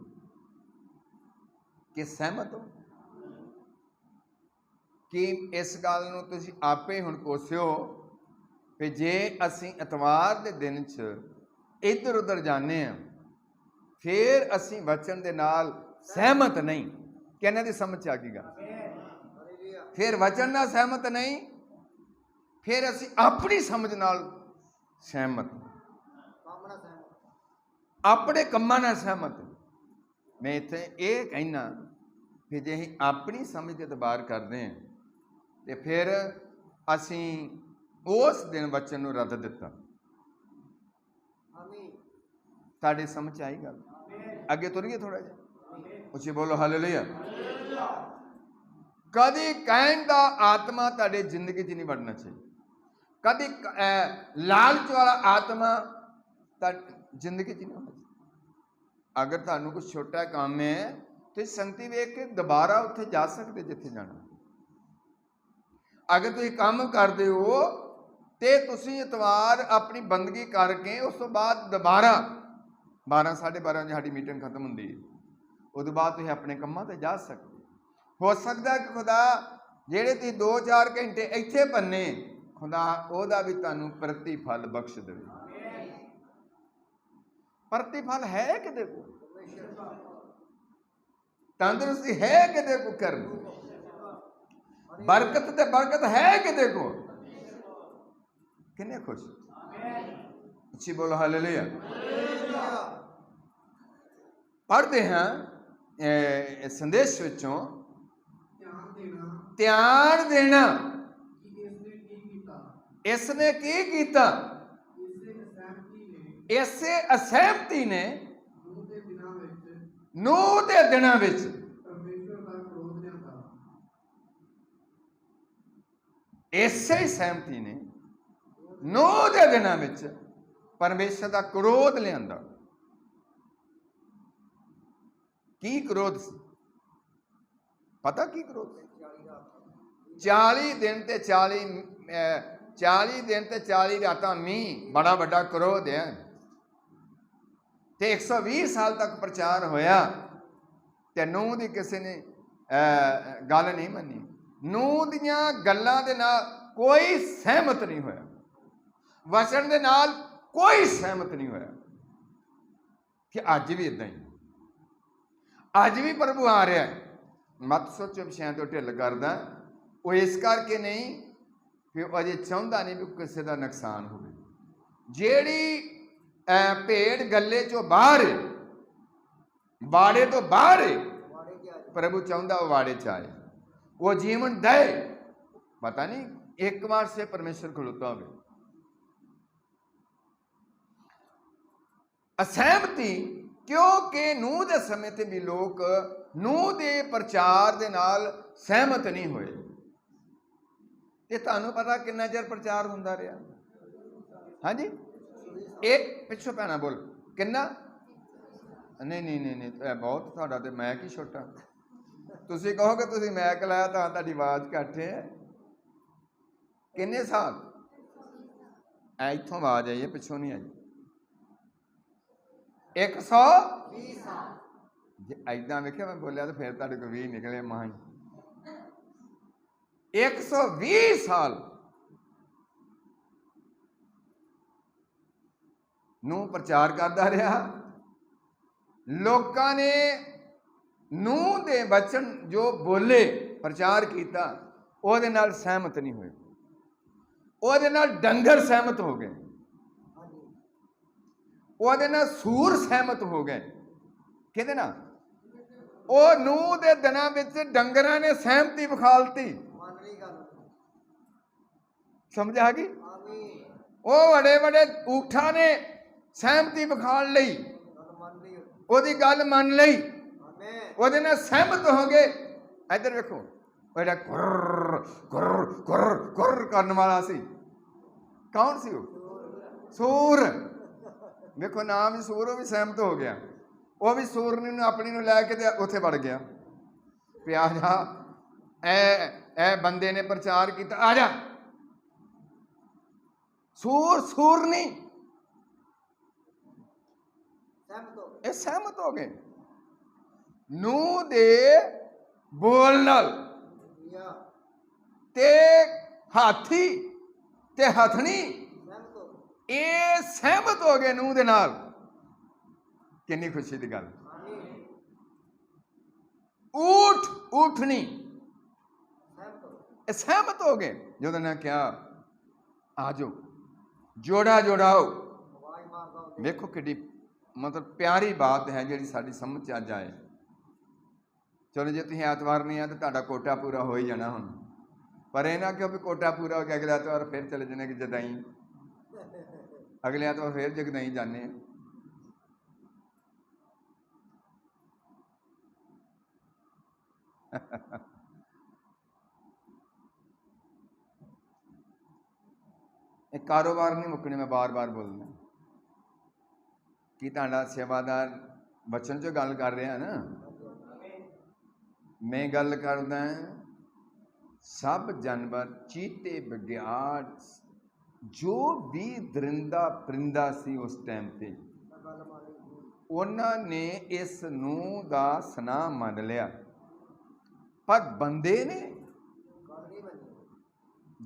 ਕਿ ਸਹਿਮਤ ਹੋ ਕਿ ਇਸ ਗੱਲ ਨੂੰ ਤੁਸੀਂ ਆਪੇ ਹੁਣ ਕੋਸਿਓ ਕਿ ਜੇ ਅਸੀਂ ਇਤਵਾਰ ਦੇ ਦਿਨ 'ਚ ਇੱਧਰ ਉੱਧਰ ਜਾਂਦੇ ਹਾਂ, ਫਿਰ ਅਸੀਂ ਵਚਨ ਦੇ ਨਾਲ ਸਹਿਮਤ ਨਹੀਂ। ਕਿ ਇਹਨਾਂ ਦੀ ਸਮਝ 'ਚ ਆ ਗਈ ਗੱਲ? ਫਿਰ ਵਚਨ ਨਾਲ ਸਹਿਮਤ ਨਹੀਂ, ਫਿਰ ਅਸੀਂ ਆਪਣੀ ਸਮਝ ਨਾਲ ਸਹਿਮਤ, ਆਪਣੇ ਕੰਮਾਂ ਨਾਲ ਸਹਿਮਤ। ਮੈਂ ਇੱਥੇ ਇਹ ਕਹਿਣਾ ਕਿ ਜੇ ਅਸੀਂ ਆਪਣੀ ਸਮਝ ਤੇ ਇਤਬਾਰ ਕਰਦੇ ਹਾਂ, ਤੇ ਫਿਰ ਅਸੀਂ ਉਸ ਦਿਨ ਵਚਨ ਨੂੰ ਰੱਦ ਦਿੱਤਾ। ਤੁਹਾਡੀ ਸਮਝ ਆਈ ਗੱਲ? ਅੱਗੇ ਤੁਰੀਏ ਥੋੜਾ ਜਿਹਾ, ਉੱਚੀ ਬੋਲੋ ਹਾਲੇਲੂਇਆ। ਕਦੀ ਕਹਿਣ ਦਾ ਆਤਮਾ ਤੁਹਾਡੇ ਜ਼ਿੰਦਗੀ 'ਚ ਨਹੀਂ ਵੜਨਾ ਚਾਹੀਦਾ। ਕਦੀ ਲਾਲਚ ਵਾਲਾ ਆਤਮਾ ਤਾਂ ਜ਼ਿੰਦਗੀ 'ਚ ਨਹੀਂ ਹੋਣਾ ਚਾਹੀਦਾ। ਅਗਰ ਤੁਹਾਨੂੰ ਕੋਈ ਛੋਟਾ ਕੰਮ ਹੈ ਤੇ ਸੰਗਤੀ ਵੇਖ ਕੇ ਦੁਬਾਰਾ ਉੱਥੇ ਜਾ ਸਕਦੇ ਜਿੱਥੇ ਜਾਣਾ। ਅਗਰ ਤੁਸੀਂ ਕੰਮ ਕਰਦੇ ਹੋ ਤੇ ਤੁਸੀਂ ਇਤਵਾਰ ਆਪਣੀ ਬੰਦਗੀ ਕਰਕੇ ਉਸ ਤੋਂ ਬਾਅਦ ਦੁਬਾਰਾ 12 12:30 ਵਜੇ ਸਾਡੀ ਮੀਟਿੰਗ ਖਤਮ ਹੁੰਦੀ ਹੈ, ਉਹਦੇ ਬਾਅਦ ਤੁਸੀਂ ਆਪਣੇ ਕੰਮਾਂ ਤੇ ਜਾ ਸਕਦੇ। ਹੋ ਸਕਦਾ ਕਿ ਖੁਦਾ ਜਿਹੜੇ ਤੁਸੀਂ 2-4 ਘੰਟੇ ਇੱਥੇ ਪੰਨੇ, ਖੁਦਾ ਉਹਦਾ ਵੀ ਤੁਹਾਨੂੰ ਪ੍ਰਤੀਫਲ ਬਖਸ਼ ਦੇਵੇ। ਪ੍ਰਤੀਫਲ ਹੈ ਕਿਤੇ ਕੋ, ਤੰਦਰੁਸਤੀ ਹੈ ਕਿਤੇ ਕੋ, ਕਰਨ ਬਰਕਤ ਤੇ ਬਰਕਤ ਹੈ ਕਿਤੇ ਕੋ। ਕਿੰਨੇ ਖੁਸ਼, ਅੱਛੀ ਬੋਲੋ ਹਾਲੇਲੂਇਆ। ਪੜ੍ਹਦੇ ਹਾਂ ਸੰਦੇਸ਼ ਵਿੱਚੋਂ, ਧਿਆਨ ਦੇਣਾ ਇਸਨੇ ਕੀ ਕੀਤਾ। ਇਸੇ ਅਸਹਿਮਤੀ ਨੇ ਨੂਹ ਦੇ ਦਿਨਾਂ ਵਿੱਚ ਇਸੇ ਸਹਿਮਤੀ ਨੇ ਨੂਹ ਦੇ ਦਿਨਾਂ ਵਿੱਚ ਪਰਮੇਸ਼ਰ ਦਾ ਕ੍ਰੋਧ ਲਿਆਂਦਾ। ਕੀ ਕ੍ਰੋਧ ਸੀ ਪਤਾ? ਕੀ ਕ੍ਰੋਧ ਸੀ? 40 ਦਿਨ ਤੇ 40 ਰਾਤਾਂ ਮੀਂਹ, ਬੜਾ ਵੱਡਾ ਕ੍ਰੋਧ ਹੈ। ਤੇ 120 ਸਾਲ ਤੱਕ ਪ੍ਰਚਾਰ ਹੋਇਆ ਤੇ ਨੂਹ ਦੀ ਕਿਸੇ ਨੇ ਗੱਲ ਨਹੀਂ ਮੰਨੀ। ਨੂਹ ਦੀਆਂ ਗੱਲਾਂ ਦੇ ਨਾਲ ਕੋਈ ਸਹਿਮਤ ਨਹੀਂ ਹੋਇਆ, ਵਚਨ ਦੇ ਨਾਲ ਕੋਈ ਸਹਿਮਤ ਨਹੀਂ ਹੋਇਆ। ਕਿ ਅੱਜ ਵੀ ਇਦਾਂ ਹੀ, ਅੱਜ ਵੀ ਪ੍ਰਭੂ ਆ ਰਿਹਾ। ਮਤ ਸੋਚੋ ਵਿਸ਼ਿਆਂ ਤੋਂ ਢਿੱਲ ਕਰਦਾ, ਉਹ ਇਸ ਕਰਕੇ ਨਹੀਂ ਕਿ ਉਹ ਅਜੇ ਚਾਹੁੰਦਾ ਨਹੀਂ ਵੀ ਕਿਸੇ ਦਾ ਨੁਕਸਾਨ ਹੋਵੇ। ਜਿਹੜੀ ਭੇਡ ਗੱਲੇ ਚੋਂ ਬਾਹਰ, ਬਾੜੇ ਤੋਂ ਬਾਹਰ, ਪ੍ਰਭੂ ਚਾਹੁੰਦਾ ਉਹ ਵਾੜੇ ਚ ਆਏ, ਉਹ ਜੀਵਨ ਦੇ। ਪਤਾ ਨਹੀਂ ਇੱਕ ਵਾਰ ਸੇ ਪਰਮੇਸ਼ਰ ਖਲੋਤਾ ਹੋਵੇ। ਅਸਹਿਮਤੀ, ਕਿਉਂਕਿ ਨੂਹ ਦੇ ਸਮੇਂ ਤੇ ਵੀ ਲੋਕ ਨੂਹ ਦੇ ਪ੍ਰਚਾਰ ਦੇ ਨਾਲ ਸਹਿਮਤ ਨਹੀਂ ਹੋਏ। ਤੇ ਤੁਹਾਨੂੰ ਪਤਾ ਕਿੰਨਾ ਚਿਰ ਪ੍ਰਚਾਰ ਹੁੰਦਾ ਰਿਹਾ? ਹਾਂਜੀ, ਇਹ ਪਿੱਛੋਂ ਭੈਣਾ ਬੋਲ ਕਿੰਨਾ? ਨਹੀਂ ਬਹੁਤ, ਤੁਹਾਡਾ ਤੇ ਮੈਕ ਹੀ ਛੋਟਾ। ਤੁਸੀਂ ਕਹੋਗੇ ਤੁਸੀਂ ਮੈਕ ਲਾਇਆ ਤਾਂ ਤੁਹਾਡੀ ਆਵਾਜ਼ ਘੱਟ ਹੈ। ਕਿੰਨੇ ਸਾਲ? ਇੱਥੋਂ ਆਵਾਜ਼ ਆਈ ਹੈ, ਪਿੱਛੋਂ ਨਹੀਂ ਆਈ। 120 ਸਾਲ। ਜੇ ਏਦਾਂ ਵੇਖਿਆ ਮੈਂ ਬੋਲਿਆ ਤਾਂ ਫਿਰ ਤੁਹਾਡੇ ਕੋਲ 20 ਨਿਕਲੇ ਮਾਂ। 120 ਸਾਲ ਨੂੰ ਪ੍ਰਚਾਰ ਕਰਦਾ ਰਿਹਾ। ਲੋਕਾਂ ਨੇ ਨੂਹ ਦੇ ਵਚਨ ਜੋ ਬੋਲੇ, ਪ੍ਰਚਾਰ ਕੀਤਾ, ਉਹਦੇ ਨਾਲ ਸਹਿਮਤ ਨਹੀਂ ਹੋਏ। ਉਹਦੇ ਨਾਲ ਡੰਗਰ ਸਹਿਮਤ ਹੋ ਗਏ, ਉਹਦੇ ਨਾਲ ਸੂਰ ਸਹਿਮਤ ਹੋ ਗਏ। ਕਿਹਦੇ ਨਾਲ? ਉਹ ਨੂਹ ਦੇ ਦਿਨਾਂ ਵਿੱਚ ਡੰਗਰਾਂ ਨੇ ਸਹਿਮਤੀ ਵਿਖਾਲਤੀ। ਸਮਝ ਆ ਗਈ? ਉਹ ਵੱਡੇ ਵੱਡੇ ਊਠਾਂ ਨੇ ਸਹਿਮਤੀ ਵਿਖਾਲ ਲਈ, ਉਹਦੀ ਗੱਲ ਮੰਨ ਲਈ, ਉਹਦੇ ਨਾਲ ਸਹਿਮਤ ਹੋ ਗਏ। ਇੱਧਰ ਵੇਖੋ, ਉਹ ਜਿਹੜਾ ਗੁਰ ਗੁਰ ਗੁਰ ਗੁਰ ਕਰਨ ਵਾਲਾ ਸੀ, ਕੌਣ ਸੀ ਉਹ? ਸੂਰ। ਵੇਖੋ ਨਾਮ ਵੀ ਸੂਰ, ਉਹ ਵੀ ਸਹਿਮਤ ਹੋ ਗਿਆ। ਉਹ ਵੀ ਸੂਰਨੀ ਨੂੰ ਆਪਣੀ ਨੂੰ ਲੈ ਕੇ ਤੇ ਉੱਥੇ ਵੜ ਗਿਆ। ਪਿਆ ਜਾ, ਇਹ ਬੰਦੇ ਨੇ ਪ੍ਰਚਾਰ ਕੀਤਾ, ਆ ਜਾ। ਸੂਰਨੀ ਇਹ ਸਹਿਮਤ ਹੋ ਗਏ ਨੂਹ ਦੇ ਬੋਲ ਨਾਲ। ਤੇ ਹਾਥੀ ਤੇ ਹਥਣੀ ਇਹ ਸਹਿਮਤ ਹੋ ਗਏ ਨੂਹ ਦੇ ਨਾਲ। ਕਿੰਨੀ ਖੁਸ਼ੀ ਦੀ ਗੱਲ। ਊਠ ਊਠਣੀ ਇਹ ਸਹਿਮਤ ਹੋ ਗਏ। ਜਦੋਂ ਨੇ ਕਿਹਾ ਆ ਜਾਓ, ਜੋੜਾ ਜੋੜਾਓ। ਵੇਖੋ ਕਿੱਡੀ ਮਤਲਬ ਪਿਆਰੀ ਬਾਤ ਹੈ ਜਿਹੜੀ ਸਾਡੀ ਸਮਝ 'ਚ ਅੱਜ ਆਏ। ਚਲੋ ਜੇ ਤੁਸੀਂ ਐਤਵਾਰ ਨਹੀਂ ਆ ਤਾਂ ਤੁਹਾਡਾ ਕੋਟਾ ਪੂਰਾ ਹੋ ਹੀ ਜਾਣਾ ਹੁਣ। ਪਰ ਇਹ ਨਾ ਕਿਉਂ ਵੀ ਕੋਟਾ ਪੂਰਾ ਹੋ ਗਿਆ ਅਗਲੇ ਐਤਵਾਰ ਫਿਰ ਚਲੇ ਜਾਣੇ ਕਿ ਜਦਾਈ। अगले एतवार फिर जगदाई जाने एक कारोबार नहीं मुकने, मैं बार बार बोलना कि तुहाडा सेवादार बचन चो गल कर रहा ना, मैं गल करदा सब जानवर चीते बघियाड़ जो भी दरिंदा परिंदा सी उस टाइम पे उन्होंने इस नूह दा सना मन लिया, पर बंदे ने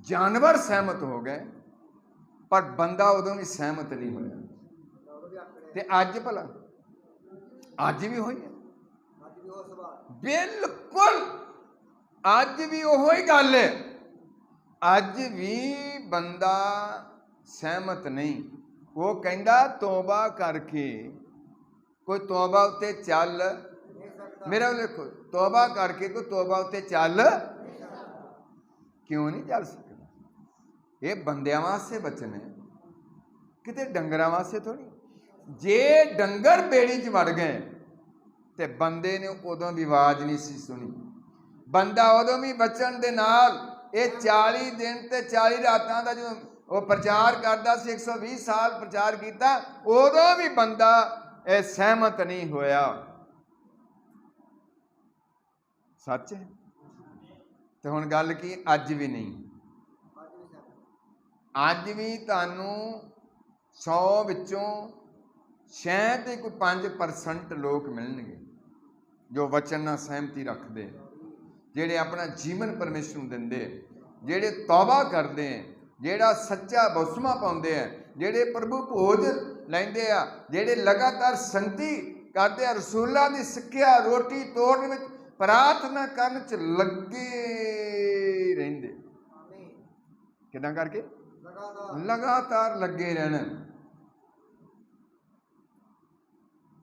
जानवर सहमत हो गए, पर बंदा उदों भी सहमत नहीं होया। ते अज भला अज भी होई है बिल्कुल, अज भी ओहो ही गल है, अज भी बंदा सहमत नहीं। वो कहता तौबा करके, कोई तौबा उत्ते चल, मेरा देखो तौबा करके कोई तौबा उत्ते चल क्यों नहीं चल सकता? ये बंदियां वास्ते बचन है, किते डंगरां वास्ते थोड़ी। जे डंगर बेड़ी च वड़ गए ते बंदे ने उदों भी आवाज़ नहीं सी सुनी। बंदा उदों भी बचन दे नाल ये 40 दिन ते 40 रातां दा जो वो प्रचार करता सी, 120 साल प्रचार किया, उदों भी बंदा सहमत नहीं होया। सच है। तो हुण गल की अज भी नहीं, अज भी तुहानू 100 विचों शायद ही कोई 5% लोग मिलणगे जो वचन नाल सहमति रखते, जेड़े अपना जीवन परमेश्वर नूं दिंदे, जेड़े तौबा करते हैं, जेड़ा सच्चा बसमा पाउंदे हैं, जेड़े प्रभु भोज लैंदे आ, जेड़े लगातार संगति करते हैं, रसूलां दी सिक्ख्या रोटी तोड़न विच प्रार्थना करन च लगे रहिंदे। किदां करके? लगातार लगे रहना।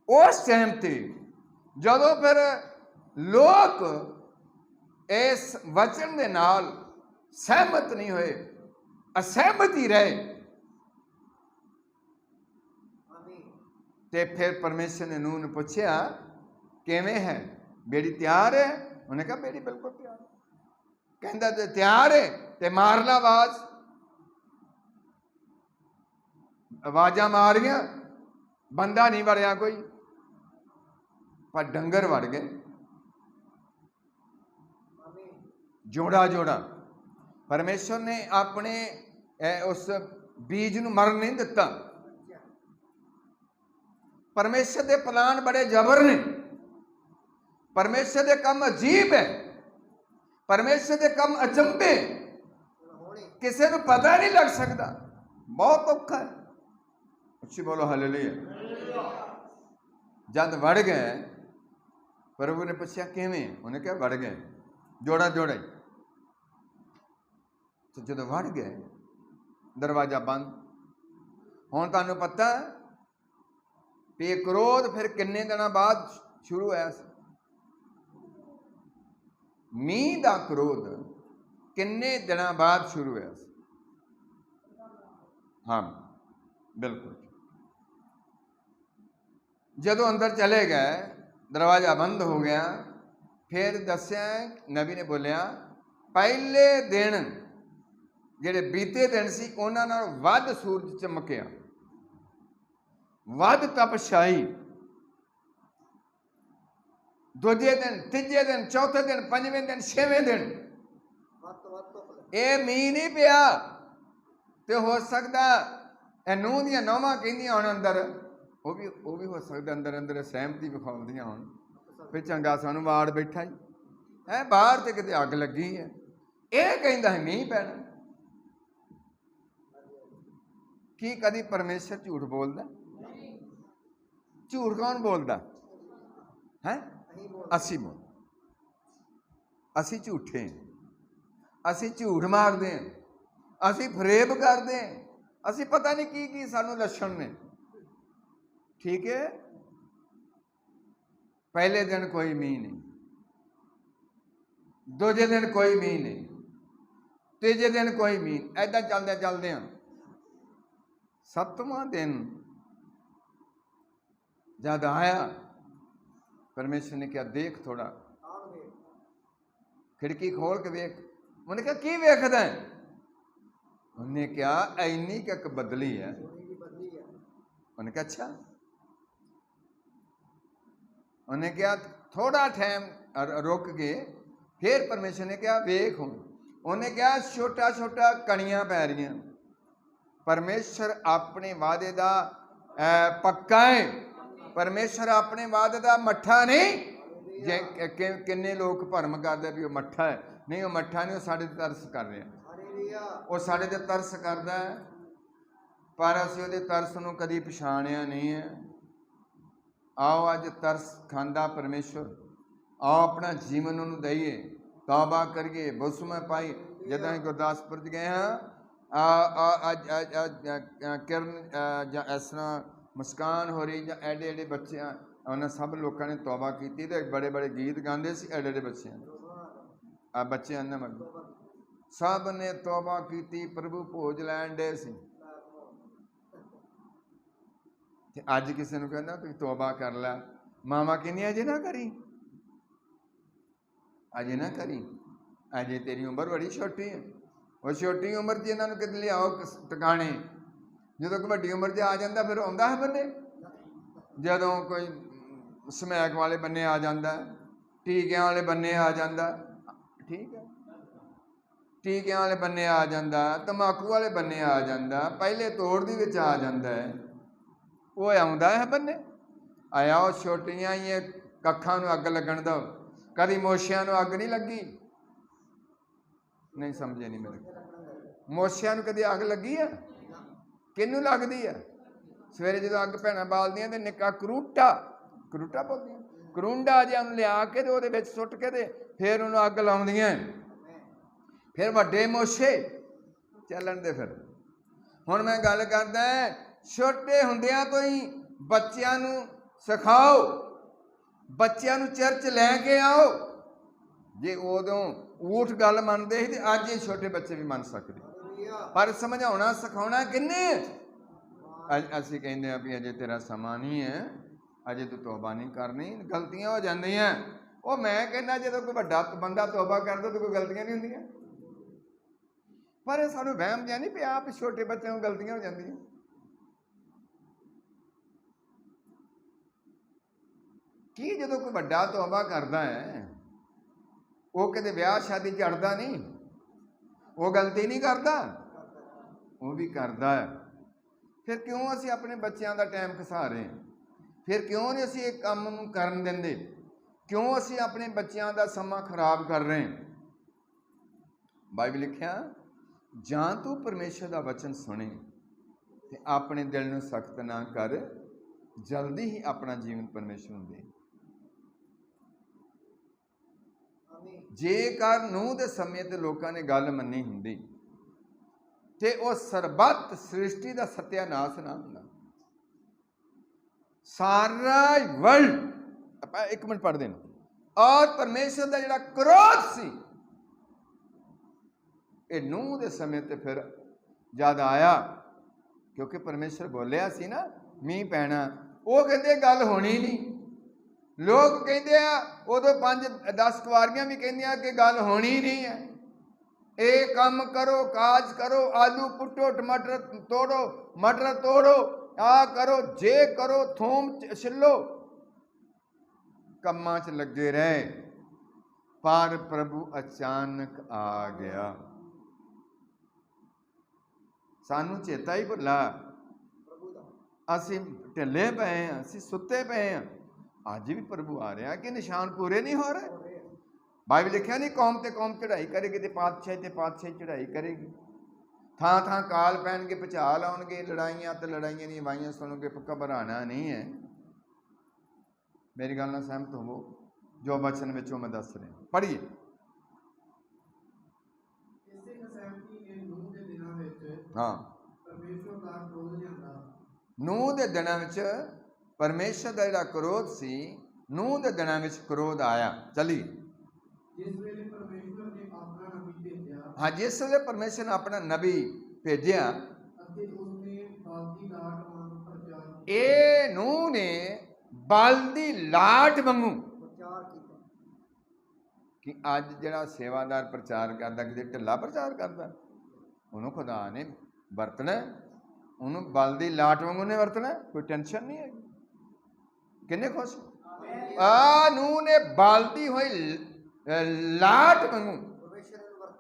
उस टाइम ते जदों फिर लोग इस वचन दे नाल सहमत नहीं होए, असहमत ही रहे, ते फिर परमेश्वर ने नूह ने पूछया किवें है, बेड़ी तैयार है? उन्हें कहा बेड़ी बिल्कुल तैयार। कहंदा जे तैयार है ते मार ला आवाज। आवाजा मारियां, बंदा नहीं वड़िया कोई, पर डंगर वड़ गए जोड़ा जोड़ा। परमेश्वर ने अपने उस बीज नूं मरन नहीं दिता। परमेश्वर के प्लान बड़े जबर ने, परमेश्वर के काम अजीब है, परमेश्वर के काम अचंभे, किसी को पता नहीं लग सकता, बहुत औखा है। अच्छी बोलो हालेलुया। जब वड़ गए, प्रभु ने पूछा किवें? उन्हें कहा वड़ गए, जोड़ा जोड़ा। तो जो वड़ गए दरवाजा बंद। हुण तुहानूं पता भी क्रोध फिर किन्ने दिनों बाद शुरू होया? मीह दा क्रोध किन्ने दिनों बाद शुरू होया? हाँ बिल्कुल। जदों अंदर चले गए, दरवाजा बंद हो गया, फिर दस्या नबी ने बोलिया पहले दिन जेड़े बीते दिन सी उन्हां नाल वध सूरज चमकिया, वध तपछाई। दूजे दिन, तीजे दिन, चौथे दिन, पंजवें दिन, छेवें दिन ये मीह नहीं पिया। तो हो सकता नूह दियां नौवां कहंदियां हुण अंदर, वो भी हो सकता अंदर अंदर सहमति विखाउंदियां होण भी चंगा सानू वाड़ बैठा ही है, बाहर तो किते अग लगी है, ये कहंदा है मीह पैना। की कदी परमेश्वर झूठ बोलदा? झूठ कौन बोलदा है? असी बोल, असी झूठे हैं, असी झूठ मारते हैं, असी फरेब करते हैं, असी पता नहीं की सानू लक्षण ने। ठीक है, पहले दिन कोई मीह नहीं, दूजे दिन कोई मीह नहीं, तीजे दिन कोई मीह, ऐदा चलदे चलदे 7वां दिन जब आया, परमेश्वर ने कहा देख थोड़ा, खिड़की खोल के वेख। उन्हें कहा की वेखदा है? उन्हें कहा इन्नी एक बदली है। उन्हें कहा अच्छा। उन्हें कहा थोड़ा टाइम रुक गए। फिर परमेश्वर ने कहा वेख हूं। उन्हें कहा छोटा छोटा कणियां पै रही। परमेश्वर अपने वादे का पक्का है। परमेश्वर अपने वादे का मट्ठा नहीं। जे किन्ने लोग भरम करते भी वह मट्ठा है, नहीं वह मट्ठा नहीं, वह साढ़े ते तरस कर रहा, वह साढ़े ते तरस करता है, पर असीं उहदे तरस नूं कदी पछाणिया नहीं है। आओ अज तरस खांदा परमेश्वर, आओ अपना जीवन उन्होंने दईए, तौबा करिए, बसुमा पाई। जदों असीं गुरदासपुर गए हाँ, किरण इस तरह मुस्कान हो रही या एडे एडे बच्चे, उन्होंने सब लोगों ने तौबा की, तो बड़े बड़े गीत गाते सी एडे एडे बच्चे सब ने तौबा की, प्रभु भोज लैन डे सी। अज किसी को कहना तू तौबा कर लै, मावा कहनिया अजे ना करी, अजे ना करी, अजे तेरी उम्र बड़ी छोटी है। वो छोटी उम्र च इन्होंने कि लियाओ टकाने, जो कोई वड्डी उम्र च आ जाता फिर आता है बन्ने, जदों कोई समैक वाले बन्ने आ जाता, टीकियां वाले बन्ने आ जाता, ठीक है, टीकियां वाले बन्ने आ जाता, तंबाकू वाले बन्ने आ जाता, पहले तोड़ दी विच आ जाता है, वो आउंदा है बन्ने। आया वो छोटियां ही कखां नूं अग लगन दो, कभी मोशियां नूं अग नहीं लगी, नहीं समझे नहीं मेरे, मोशियां नूं कदी अग लगी है? किनू लगदी है? सवेरे जो अग भैणां बालदियां तो निक्का करूटा, करूटा बोलदियां, करूंडा जिहा लिया के ते उहदे विच सुੱਟ के ते फिर उन्होंने अग लाउंदियां, फिर वड्डे मोशे चलन दे। फिर हुण मैं गल करदा छोटे हुंदियां तो ही बच्चियां नूं सिखाओ, बच्चियां नूं चर्च लैके आओ। जे उदों ऊठ गल मनते ही तो अज ये छोटे बच्चे भी मन सकते, पर समझाउणा सिखाउणा किन्ने? असीं कहंदे आ भी अजे तेरा समा नहीं है, अजे तू तौबा नहीं करनी, गलतियां हो जांदियां। वो मैं कहना जो कोई वड्डा बंदा तौबा करदा तो कोई गलतियां नहीं होंदियां, पर सानू वहम जिहा नहीं पिया भी छोटे बच्चों को गलतियां हो जांदियां। की जो कोई वड्डा तौबा करदा है वो कदे ब्याह शादी चढ़ता नहीं, वो गलती नहीं करता, वो भी करता है। फिर क्यों असीं अपने बच्चों का टाइम घसा रहे हैं? फिर क्यों नहीं असीं एक काम नूं करन दिंदे? क्यों असीं अपने बच्चों का समा खराब कर रहे हैं? बाइबल लिखिया जां तू परमेश्वर का वचन सुने ते अपने दिल नूं सख्त ना कर, जल्दी ही अपना जीवन परमेश्वर नूं दे। जेकर नूह दे समय ते लोगों ने गल मनी हुंदी ते वो सरबत सृष्टि का सत्यानाश ना हुंदा। सारा वर्ल्ड एक मिनट पढ़ देना, और परमेश्वर का जिहड़ा क्रोध सी ये नूह दे समय ते फिर जद आया, क्योंकि परमेश्वर बोलिया सी ना मींह पैना, वो कहते गल होनी नहीं। लोग कहते उदों 5-10 कुआरियां भी कहदियां कि गल होनी नहीं है, ये काम करो, काज करो, आलू पुट्टो, टमाटर तोड़ो, मटर तोड़ो, आ करो, जे करो, थूम छिलो, कम्मां च लगे रहे। पर प्रभु अचानक आ गया, सानू चेता ही भुला, असीं ढिले पे हैं, असीं सुते पे हैं। अज भी प्रभु आ रहा कि निशान पूरे नहीं हो रहे? बाइबल लिखा नहीं कौम ते कौम चढ़ाई करेगी तो पातशाही ते पातशाही चढ़ाई करेगी, थां थां काल पैणगे, भुचाल आउणगे, लड़ाइयां तो लड़ाइयां दी आवाज़ां सुनोगे, घबराना नहीं है। मेरी गल नाल सहमत होवो, जो वचन विचों मैं दस रहा। पढ़िए हाँ, नूह दे दिनां विच परमेश्वर का जिहड़ा क्रोध सी, नूह दे दिनां विच क्रोध आया। चलिए हाँ, जिस वे परमेश्वर ने अपना नबी भेजिया ਇਹ ਨੂੰਹ ਨੇ ਬਲ ਦੀ ਲਾਟ ਵਾਂਗੂ ਕਿ ਅੱਜ ਜਿਹੜਾ ਸੇਵਾਦਾਰ ਪ੍ਰਚਾਰ ਕਰਦਾ ਕਿਤੇ ਢਿੱਲਾ ਪ੍ਰਚਾਰ ਕਰਦਾ, ਉਹਨੂੰ ਖੁਦਾ ਨੇ ਵਰਤਣਾ, ਉਹਨੂੰ ਬਲ ਦੀ ਲਾਟ ਵਾਂਗੂ ਨੇ ਵਰਤਣਾ, ਕੋਈ ਟੈਨਸ਼ਨ ਨਹੀਂ ਹੈਗੀ। ਕਿੰਨੇ ਖੁਸ਼ ਆ ਨੂੰਹ ਨੇ ਬਲਦੀ ਹੋਈ ਲਾਟ ਵਾਂਗੂ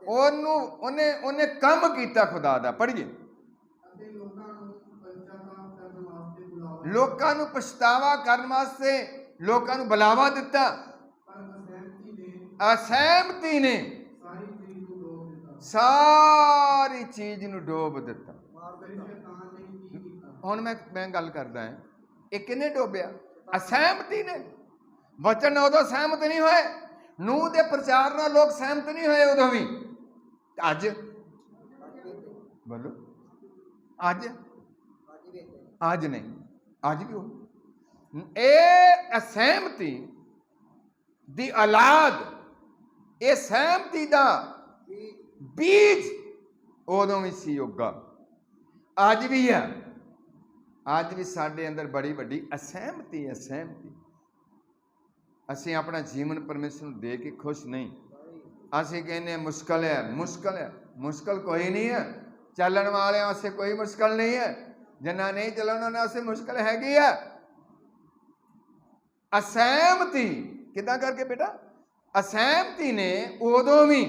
ਉਹਨੇ ਕੰਮ ਕੀਤਾ ਖੁਦਾ ਦਾ। ਪੜ੍ਹੀਏ, ਲੋਕਾਂ ਨੂੰ ਪਛਤਾਵਾ ਕਰਨ ਵਾਸਤੇ ਲੋਕਾਂ ਨੂੰ ਬੁਲਾਵਾ ਦਿੱਤਾ, ਅਸਹਿਮਤੀ ਨੇ ਸਾਰੀ ਚੀਜ਼ ਨੂੰ ਡੋਬ ਦਿੱਤਾ। ਹੁਣ ਮੈਂ ਗੱਲ ਕਰਦਾ ਹਾਂ, ਇਹ ਕਿਹਨੇ ਡੋਬਿਆ? ਅਸਹਿਮਤੀ ਨੇ। ਵਚਨ ਉਦੋਂ ਸਹਿਮਤ ਨਹੀਂ ਹੋਏ, ਨੂੰਹ ਦੇ ਪ੍ਰਚਾਰ ਨਾਲ ਲੋਕ ਸਹਿਮਤ ਨਹੀਂ ਹੋਏ ਉਦੋਂ ਵੀ। ਅੱਜ ਬੋਲੋ, ਅੱਜ ਨਹੀਂ, ਅੱਜ ਵੀ ਹੋ। ਇਹ ਅਸਹਿਮਤੀ ਦੀ ਔਲਾਦ, ਇਹ ਸਹਿਮਤੀ ਦਾ ਬੀਜ ਉਦੋਂ ਵੀ ਸੀ ਉੱਗਾ, ਅੱਜ ਵੀ ਹੈ। ਅੱਜ ਵੀ ਸਾਡੇ ਅੰਦਰ ਬੜੀ ਵੱਡੀ ਅਸਹਿਮਤੀ ਹੈ। ਸਹਿਮਤੀ, ਅਸੀਂ ਆਪਣਾ ਜੀਵਨ ਪਰਮੇਸ਼ਰ ਨੂੰ ਦੇ ਕੇ ਖੁਸ਼ ਨਹੀਂ। ਅਸੀਂ ਕਹਿੰਦੇ ਮੁਸ਼ਕਲ ਹੈ, ਮੁਸ਼ਕਲ ਹੈ। ਮੁਸ਼ਕਲ ਕੋਈ ਨਹੀਂ ਹੈ, ਚੱਲਣ ਵਾਲਿਆਂ ਵਾਸਤੇ ਕੋਈ ਮੁਸ਼ਕਲ ਨਹੀਂ ਹੈ, ਜਿੰਨਾ ਨਹੀਂ ਚੱਲਣ ਉਹਨਾਂ ਵਾਸਤੇ ਮੁਸ਼ਕਲ ਹੈਗੀ ਆ। ਅਸਹਿਮਤੀ ਕਿੱਦਾਂ ਕਰਕੇ ਬੇਟਾ? ਅਸਹਿਮਤੀ ਨੇ ਉਦੋਂ ਵੀ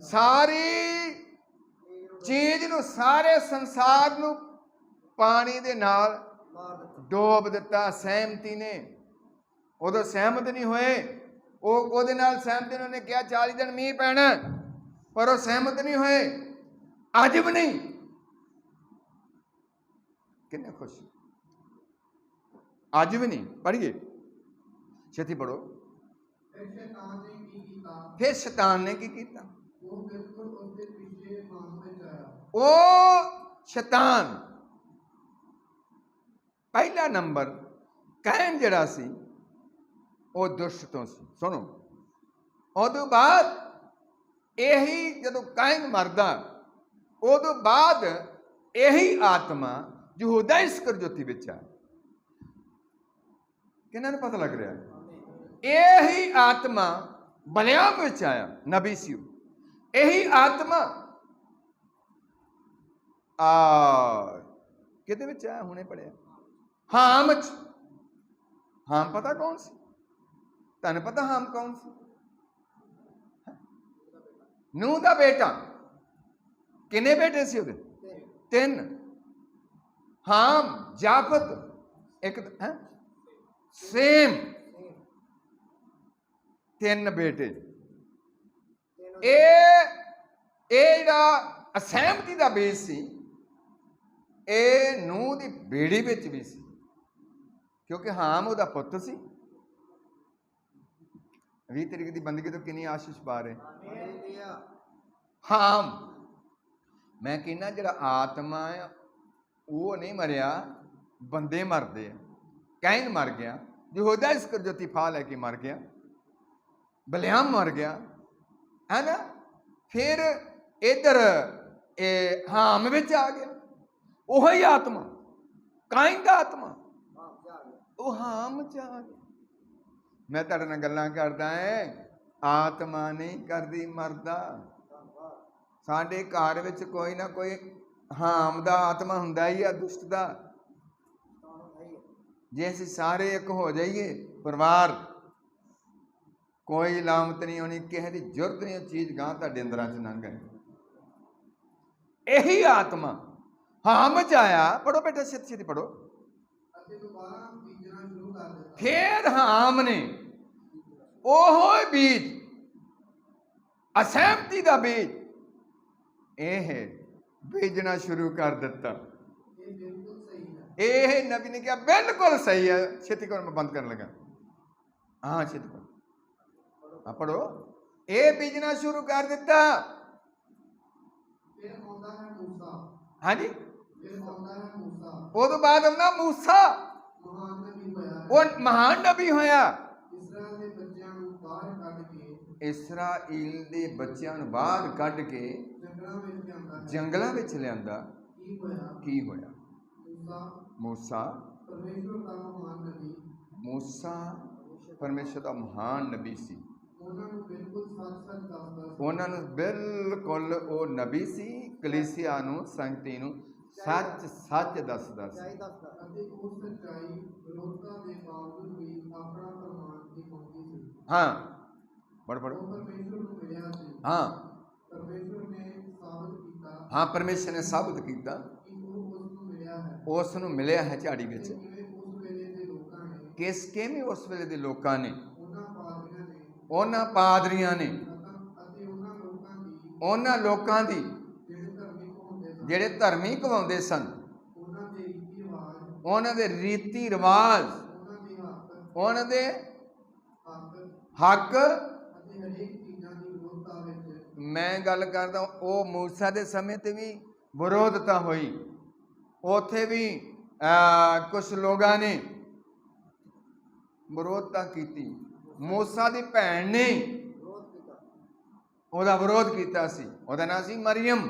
ਸਾਰੀ ਚੀਜ਼ ਨੂੰ, ਸਾਰੇ ਸੰਸਾਰ ਨੂੰ ਪਾਣੀ ਦੇ ਨਾਲ ਡੋਬ ਦਿੱਤਾ। ਸਹਿਮਤੀ ਨੇ ਉਦੋਂ ਸਹਿਮਤ ਨਹੀਂ ਹੋਏ, ਉਹਦੇ ਨਾਲ ਸਹਿਮਤੀ ਨੇ, ਉਹਨੇ ਕਿਹਾ 40 ਦਿਨ ਮੀਂਹ ਪੈਣਾ, ਪਰ ਉਹ ਸਹਿਮਤ ਨਹੀਂ ਹੋਏ। ਅੱਜ ਵੀ ਨਹੀਂ। ਕਿੰਨੇ ਖੁਸ਼, ਅੱਜ ਵੀ ਨਹੀਂ। ਪੜ੍ਹੀਏ, ਛੇਤੀ ਪੜੋ। ਫਿਰ ਸ਼ੈਤਾਨ ਨੇ ਕੀ ਕੀਤਾ? ਉਹ ਸ਼ੈਤਾਨ ਪਹਿਲਾ ਨੰਬਰ ਕੈਨ ਜਿਹੜਾ ਸੀ ਉਹ ਦੁਸ਼ਟ ਤੋਂ ਸੀ। ਸੁਣੋ, ਉਦੋਂ ਬਾਅਦ ਇਹੀ ਜਦੋਂ ਕੈਨ ਮਰਦਾ, ਉਦੋਂ ਬਾਅਦ ਇਹੀ ਆਤਮਾ ਯਹੂਦਾ ਇਸਕਰਜੋਤੀ ਵਿੱਚ ਆ। ਕਿਹਨਾਂ ਨੂੰ ਪਤਾ ਲੱਗ ਰਿਹਾ? ਇਹੀ ਆਤਮਾ ਬਲਿਆਮ ਵਿੱਚ ਆਇਆ, ਨਬੀ ਸੀ। ਇਹੀ ਆਤਮਾ ਕਿਹਦੇ ਵਿੱਚ ਆਇਆ? ਹੁਣੇ ਪੜਿਆ, ਹਾਮ ਚ। ਹਾਮ ਪਤਾ ਕੌਣ ਸੀ? ਤੁਹਾਨੂੰ ਪਤਾ ਹਾਮ ਕੌਣ ਸੀ? ਨੂੰਹ ਦਾ ਬੇਟਾ। ਕਿੰਨੇ ਬੇਟੇ ਸੀ ਉਹਦੇ? 3। ਹਾਮ, ਜਾਫਤ, ਇੱਕ ਸੇਮ, 3 ਬੇਟੇ। ਇਹ ਜਿਹੜਾ ਅਸਹਿਮਤੀ ਦਾ ਬੀਜ ਸੀ, ਇਹ ਨੂੰਹ ਦੀ ਬੇੜੀ ਵਿੱਚ ਵੀ ਸੀ, ਕਿਉਂਕਿ ਹਾਮ ਉਹਦਾ ਪੁੱਤ ਸੀ। 20 ਤਰੀਕ ਦੀ ਬੰਦਗੀ ਤੋਂ ਕਿੰਨੀ ਆਸ਼ੀਸ਼ ਪਾ ਰਹੇ। ਹਾਮ, ਮੈਂ ਕਹਿੰਦਾ ਜਿਹੜਾ ਆਤਮਾ ਹੈ ਉਹ ਨਹੀਂ ਮਰਿਆ, ਬੰਦੇ ਮਰਦੇ ਆ। ਕੈਨ ਮਰ ਗਿਆ, ਯਹੂਦਾ ਇਸਕਰਜੋਤੀ ਫਾਹ ਲੈ ਕੇ ਮਰ ਗਿਆ, ਬਲਿਆਮ ਮਰ ਗਿਆ, ਹੈ ਨਾ। ਫਿਰ ਇੱਧਰ ਇਹ ਹਾਮ ਵਿੱਚ ਆ ਗਿਆ, ਉਹੀ ਆਤਮਾ, ਕੈਨ ਦਾ ਆਤਮਾ, ਉਹ ਹਾਮ ਚ ਆ ਗਿਆ। ਮੈਂ ਤੁਹਾਡੇ ਨਾਲ ਗੱਲਾਂ ਕਰਦਾ ਹੈ, ਆਤਮਾ ਨਹੀਂ ਕਰਦੀ ਮਰਦਾ। ਸਾਡੇ ਘਰ ਵਿੱਚ ਕੋਈ ਨਾ ਕੋਈ ਹਾਮ ਦਾ ਆਤਮਾ ਹੁੰਦਾ ਹੀ ਆ, ਦੁਸ਼ਟ ਦਾ। ਜੇ ਅਸੀਂ ਸਾਰੇ ਇੱਕ ਹੋ ਜਾਈਏ ਪਰਿਵਾਰ, ਕੋਈ ਲਾਮਤ ਨਹੀਂ ਹੋਣੀ, ਕਿਸੇ ਦੀ ਜ਼ਰੂਰਤ ਨਹੀਂ ਉਹ ਚੀਜ਼ ਗਾਂ ਤੁਹਾਡੇ ਅੰਦਰਾਂ ਚ ਲੰਘ ਗਏ। ਇਹੀ ਆਤਮਾ ਹਾਮ ਚ ਆਇਆ। ਪੜੋ ਬੇਟਾ, ਛੇਤੀ ਛੇਤੀ ਪੜੋ। ਫਿਰ ਹਾਮ ਨੇ ਉਹ ਬੀਜ, ਅਸਹਿਮਤੀ ਦਾ ਬੀਜ, ਇਹ ਬੀਜਣਾ ਸ਼ੁਰੂ ਕਰ ਦਿੱਤਾ। ਇਹ ਨਬੀ ਨੇ ਕਿਹਾ ਬਿਲਕੁਲ ਸਹੀ ਹੈ। ਛੇਤੀ ਕਰੋ, ਮੈਂ ਬੰਦ ਕਰਨ ਲੱਗਾ। ਹਾਂ ਛੇਤੀ ਕਰੋ, ਪੜੋ। ਇਹ ਬੀਜਣਾ ਸ਼ੁਰੂ ਕਰ ਦਿੱਤਾ। ਹਾਂਜੀ, ਉਹਦੋਂ ਬਾਅਦ ਆਉਂਦਾ ਮੂਸਾ, ਉਹ ਮਹਾਨ ਨਬੀ ਹੋਇਆ। ਇਸਰਾਈਲ ਦੇ ਬੱਚਿਆਂ ਨੂੰ ਬਾਹਰ ਕੱਢ ਕੇ ਜੰਗਲਾਂ ਵਿੱਚ ਲਿਆਂਦਾ। ਕੀ ਹੋਇਆ? मूसा परमेश्वर का महान नबी मूसा परमेश्वर ਦਾ ਮਹਾਨ ਨਬੀ ਸੀ। ਉਹਨਾਂ ਨੂੰ ਬਿਲਕੁਲ ਸੱਚ-ਸੱਚ ਦੱਸਦਾ ਸੀ। ਉਹਨਾਂ ਨੂੰ ਬਿਲਕੁਲ ਉਹ ਨਬੀ ਸੀ, ਕਲੀਸਿਆ ਨੂੰ, ਸੰਗਤੀ ਨੂੰ ਸੱਚ ਸੱਚ ਦੱਸਦਾ ਸੀ। ਅਤੇ ਉਹ ਸੱਚਾਈ ਵਿਰੋਧਤਾ ਦੇ ਬਾਵਜੂਦ ਵੀ ਆਪਣਾ ਪ੍ਰਮਾਣ ਦਿਖਾਉਂਦੀ ਸੀ। ਹਾਂ ਪੜ੍ਹ ਉਹ ਪਰਮੇਸ਼ਵਰ ਨੂੰ ਮਿਲਿਆ ਸੀ। ਹਾਂ ਪਰਮੇਸ਼ਵਰ ਨੇ ਸਾਬਤ ਕੀਤਾ। ਹਾਂ ਪਰਮੇਸ਼ਰ ਨੇ ਸਾਬਤ ਕੀਤਾ ਕਿ ਉਹ ਉਸ ਨੂੰ ਮਿਲਿਆ ਹੈ। ਉਸ ਨੂੰ ਮਿਲਿਆ ਹੈ ਝਾੜੀ ਵਿੱਚ। ਕਿਵੇਂ ਉਸ ਵੇਲੇ ਦੇ ਲੋਕਾਂ ਨੇ ਕਿਵੇਂ ਉਸ ਵੇਲੇ ਦੇ ਲੋਕਾਂ ਨੇ ਉਹਨਾਂ ਪਾਦਰੀਆਂ ਨੇ ਅਤੇ ਉਹਨਾਂ ਉਹਨਾਂ ਲੋਕਾਂ ਦੀ ਜਿਹੜੇ ਧਰਮੀ ਕਹਾਉਂਦੇ ਸਨ, ਉਹਨਾਂ ਦੇ ਰੀਤੀ ਰਿਵਾਜ, ਉਹਨਾਂ ਦੇ ਹੱਕ। ਮੈਂ ਗੱਲ ਕਰਦਾ ਉਹ ਮੂਸਾ ਦੇ ਸਮੇਂ ਤੇ ਵੀ ਵਿਰੋਧਤਾ ਹੋਈ। ਉੱਥੇ ਵੀ ਕੁਝ ਲੋਕਾਂ ਨੇ ਵਿਰੋਧਤਾ ਕੀਤੀ। ਮੂਸਾ ਦੀ ਭੈਣ ਨੇ ਉਹਦਾ ਵਿਰੋਧ ਕੀਤਾ ਸੀ। ਉਹਦਾ ਨਾਂ ਸੀ ਮਰੀਅਮ।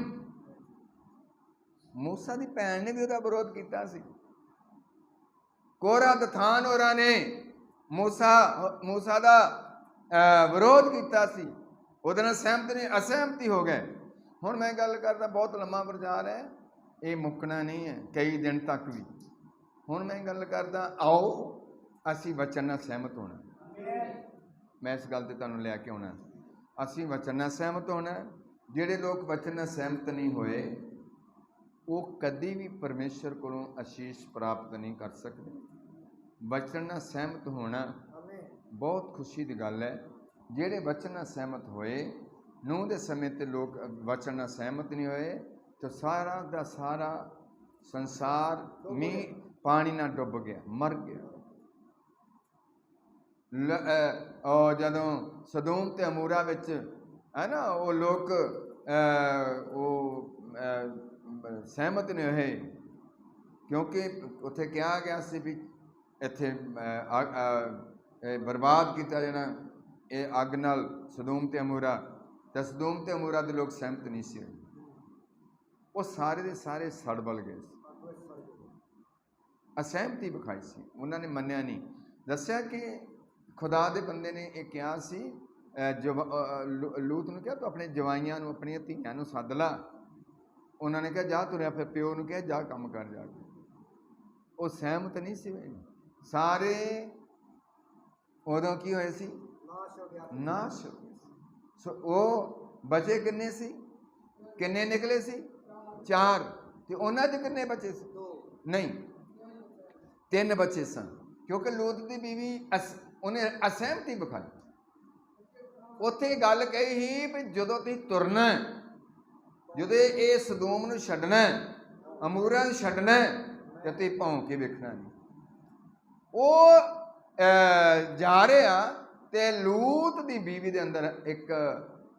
ਮੂਸਾ ਦੀ ਭੈਣ ਨੇ ਵੀ ਉਹਦਾ ਵਿਰੋਧ ਕੀਤਾ ਸੀ। ਕੋਰਾ ਦਥਾਨ ਹੋਰਾਂ ਨੇ ਮੂਸਾ ਦਾ ਵਿਰੋਧ ਕੀਤਾ ਸੀ। ਉਹਦੇ ਨਾਲ ਅਸਹਿਮਤੀ ਹੋ ਗਏ। ਹੁਣ ਮੈਂ ਗੱਲ ਕਰਦਾ, ਬਹੁਤ ਲੰਮਾ ਪ੍ਰਚਾਰ ਹੈ, ਇਹ ਮੁੱਕਣਾ ਨਹੀਂ ਹੈ ਕਈ ਦਿਨ ਤੱਕ ਵੀ। ਹੁਣ ਮੈਂ ਗੱਲ ਕਰਦਾ, ਆਓ ਅਸੀਂ ਵਚਨ ਨਾਲ ਸਹਿਮਤ ਹੋਣਾ। ਮੈਂ ਇਸ ਗੱਲ ਤੇ ਤੁਹਾਨੂੰ ਲੈ ਕੇ ਆਉਣਾ। ਅਸੀਂ ਵਚਨ ਨਾਲ ਸਹਿਮਤ ਹੋਣਾ। ਜਿਹੜੇ ਲੋਕ ਵਚਨ ਨਾਲ ਸਹਿਮਤ ਨਹੀਂ ਹੋਏ ਉਹ ਕਦੀ ਵੀ ਪਰਮੇਸ਼ਰ ਕੋਲੋਂ ਆਸ਼ੀਸ਼ ਪ੍ਰਾਪਤ ਨਹੀਂ ਕਰ ਸਕਦੇ। ਵਚਨ ਨਾਲ ਸਹਿਮਤ ਹੋਣਾ ਬਹੁਤ ਖੁਸ਼ੀ ਦੀ ਗੱਲ ਹੈ। ਜਿਹੜੇ ਵਚਨ ਨਾਲ ਸਹਿਮਤ ਹੋਏ, ਨੂੰਹ ਦੇ ਸਮੇਂ ਤੇ ਲੋਕ ਵਚਨ ਨਾਲ ਸਹਿਮਤ ਨਹੀਂ ਹੋਏ ਤਾਂ ਸਾਰਾ ਦਾ ਸਾਰਾ ਸੰਸਾਰ ਮੀਂਹ ਪਾਣੀ ਨਾਲ ਡੁੱਬ ਗਿਆ, ਮਰ ਗਿਆ। ਜਦੋਂ ਸਦੋਮ ਤੇ ਅਮੂਰਾ ਵਿੱਚ ਹੈ ਨਾ, ਉਹ ਲੋਕ ਸਹਿਮਤ ਨਹੀਂ ਹੋਏ, ਕਿਉਂਕਿ ਉੱਥੇ ਕਿਹਾ ਗਿਆ ਸੀ ਵੀ ਇੱਥੇ ਬਰਬਾਦ ਕੀਤਾ ਜਾਣਾ ਇਹ ਅੱਗ ਨਾਲ ਸਦੋਮ ਤੇ ਅਮੂਰਾ। ਤਾਂ ਸਦੋਮ ਤੇ ਅਮੂਰਾ ਦੇ ਲੋਕ ਸਹਿਮਤ ਨਹੀਂ ਸੀ ਹੋਏ। ਉਹ ਸਾਰੇ ਦੇ ਸਾਰੇ ਸੜ ਬਲ ਗਏ ਸੀ, ਅਸਹਿਮਤੀ ਵਿਖਾਈ ਸੀ। ਉਹਨਾਂ ਨੇ ਮੰਨਿਆ ਨਹੀਂ। ਦੱਸਿਆ ਕਿ ਖੁਦਾ ਦੇ ਬੰਦੇ ਨੇ ਇਹ ਕਿਹਾ ਸੀ ਲੂਤ ਨੂੰ ਕਿਹਾ ਤੂੰ ਆਪਣੇ ਜਵਾਈਆਂ ਨੂੰ, ਆਪਣੀਆਂ ਧੀਆਂ ਨੂੰ ਸੱਦ ਲਾ। ਉਹਨਾਂ ਨੇ ਕਿਹਾ ਜਾ ਤੁਰਿਆ। ਫਿਰ ਪਿਓ ਨੂੰ ਕਿਹਾ ਜਾ ਕੰਮ ਕਰ ਜਾ ਕੇ। ਉਹ ਸਹਿਮਤ ਨਹੀਂ ਸੀ ਹੋਏ। ਸਾਰੇ ਉਦੋਂ ਕੀ ਹੋਏ ਸੀ? ਨਾਸ਼ ਹੋ ਗਏ। ਸੋ ਉਹ ਬਚੇ ਕਿੰਨੇ ਸੀ? ਕਿੰਨੇ ਨਿਕਲੇ ਸੀ? 4। ਤੇ ਉਹਨਾਂ 'ਚ ਕਿੰਨੇ ਬੱਚੇ ਸੀ? ਨਹੀਂ, 3 ਬੱਚੇ ਸਨ। ਕਿਉਂਕਿ ਲੂਤ ਦੀ ਬੀਵੀ ਉਹਨੇ ਅਸਹਿਮਤੀ ਵਿਖਾਈ। ਉੱਥੇ ਗੱਲ ਕਹੀ ਸੀ ਵੀ ਜਦੋਂ ਤੁਸੀਂ ਤੁਰਨਾ, ਜਦੋਂ ਇਹ ਸਦੋਮ ਨੂੰ ਛੱਡਣਾ, ਅਮੂਰਾ ਨੂੰ ਛੱਡਣਾ, ਤੇ ਤੁਸੀਂ ਭੌਂ ਕੇ ਵੇਖਣਾ ਨਹੀਂ। ਉਹ ਜਾ ਰਿਹਾ ਤੇ ਲੂਤ ਦੀ ਬੀਵੀ ਦੇ ਅੰਦਰ ਇੱਕ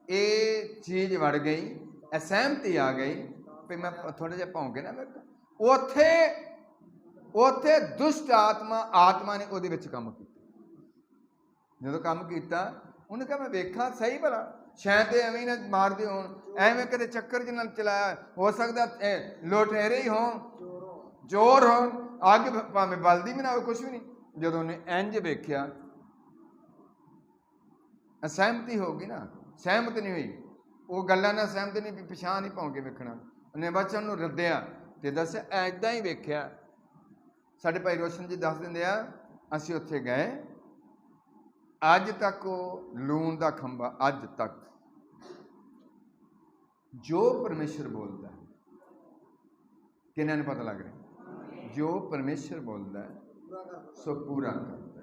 ਇਹ ਚੀਜ਼ ਵੜ ਗਈ, ਅਸਹਿਮਤੀ ਆ ਗਈ ਵੀ ਮੈਂ ਥੋੜ੍ਹਾ ਜਿਹਾ ਭੌਂ ਕੇ ਨਾ ਵੇਖਾਂ। ਉੱਥੇ ਦੁਸ਼ਟ ਆਤਮਾ ਨੇ ਉਹਦੇ ਵਿੱਚ ਕੰਮ ਕੀਤਾ। ਜਦੋਂ ਕੰਮ ਕੀਤਾ ਉਹਨੇ ਕਿਹਾ ਮੈਂ ਵੇਖਾਂ ਸਹੀ ਭਲਾ, ਸ਼ਾਇਦ ਐਵੇਂ ਨਾ ਮਾਰਦੇ ਹੋਣ, ਐਵੇਂ ਕਦੇ ਚੱਕਰ ਚ ਨਾਲ ਚਲਾਇਆ ਹੋ ਸਕਦਾ, ਲੁਟੇਰੇ ਹੀ ਹੋਣ, ਚੋਰ ਹੋਣ, ਅੱਗ ਭਾਵੇਂ ਬਲਦੀ ਵੀ ਨਾ ਹੋਵੇ, ਕੁਛ ਵੀ ਨਹੀਂ। ਜਦੋਂ ਉਹਨੇ ਇੰਝ ਵੇਖਿਆ ਅਸਹਿਮਤੀ ਹੋ ਗਈ ਨਾ, ਸਹਿਮਤ ਨਹੀਂ ਹੋਈ। ਉਹ ਗੱਲਾਂ ਨਾਲ ਸਹਿਮਤ ਨਹੀਂ ਵੀ ਪਿਛਾਂ ਨਹੀਂ ਭੌਂ ਕੇ ਵੇਖਣਾ। ਉਹਨੇ ਬਚਨ ਨੂੰ ਰੱਦਿਆ ਤੇ ਦੱਸਿਆ ਐਦਾਂ ਹੀ ਵੇਖਿਆ। ਸਾਡੇ ਭਾਈ ਰੋਸ਼ਨ ਜੀ ਦੱਸ ਦਿੰਦੇ ਆ, ਅਸੀਂ ਉੱਥੇ ਗਏ, ਅੱਜ ਤੱਕ ਉਹ ਲੂਣ ਦਾ ਖੰਭਾ, ਅੱਜ ਤੱਕ ਜੋ ਪਰਮੇਸ਼ਰ ਬੋਲਦਾ ਕਿਹਨਾਂ ਨੂੰ ਪਤਾ ਲੱਗ ਰਿਹਾ? ਜੋ ਪਰਮੇਸ਼ਰ ਬੋਲਦਾ ਸੋ ਪੂਰਾ ਕਰਦਾ।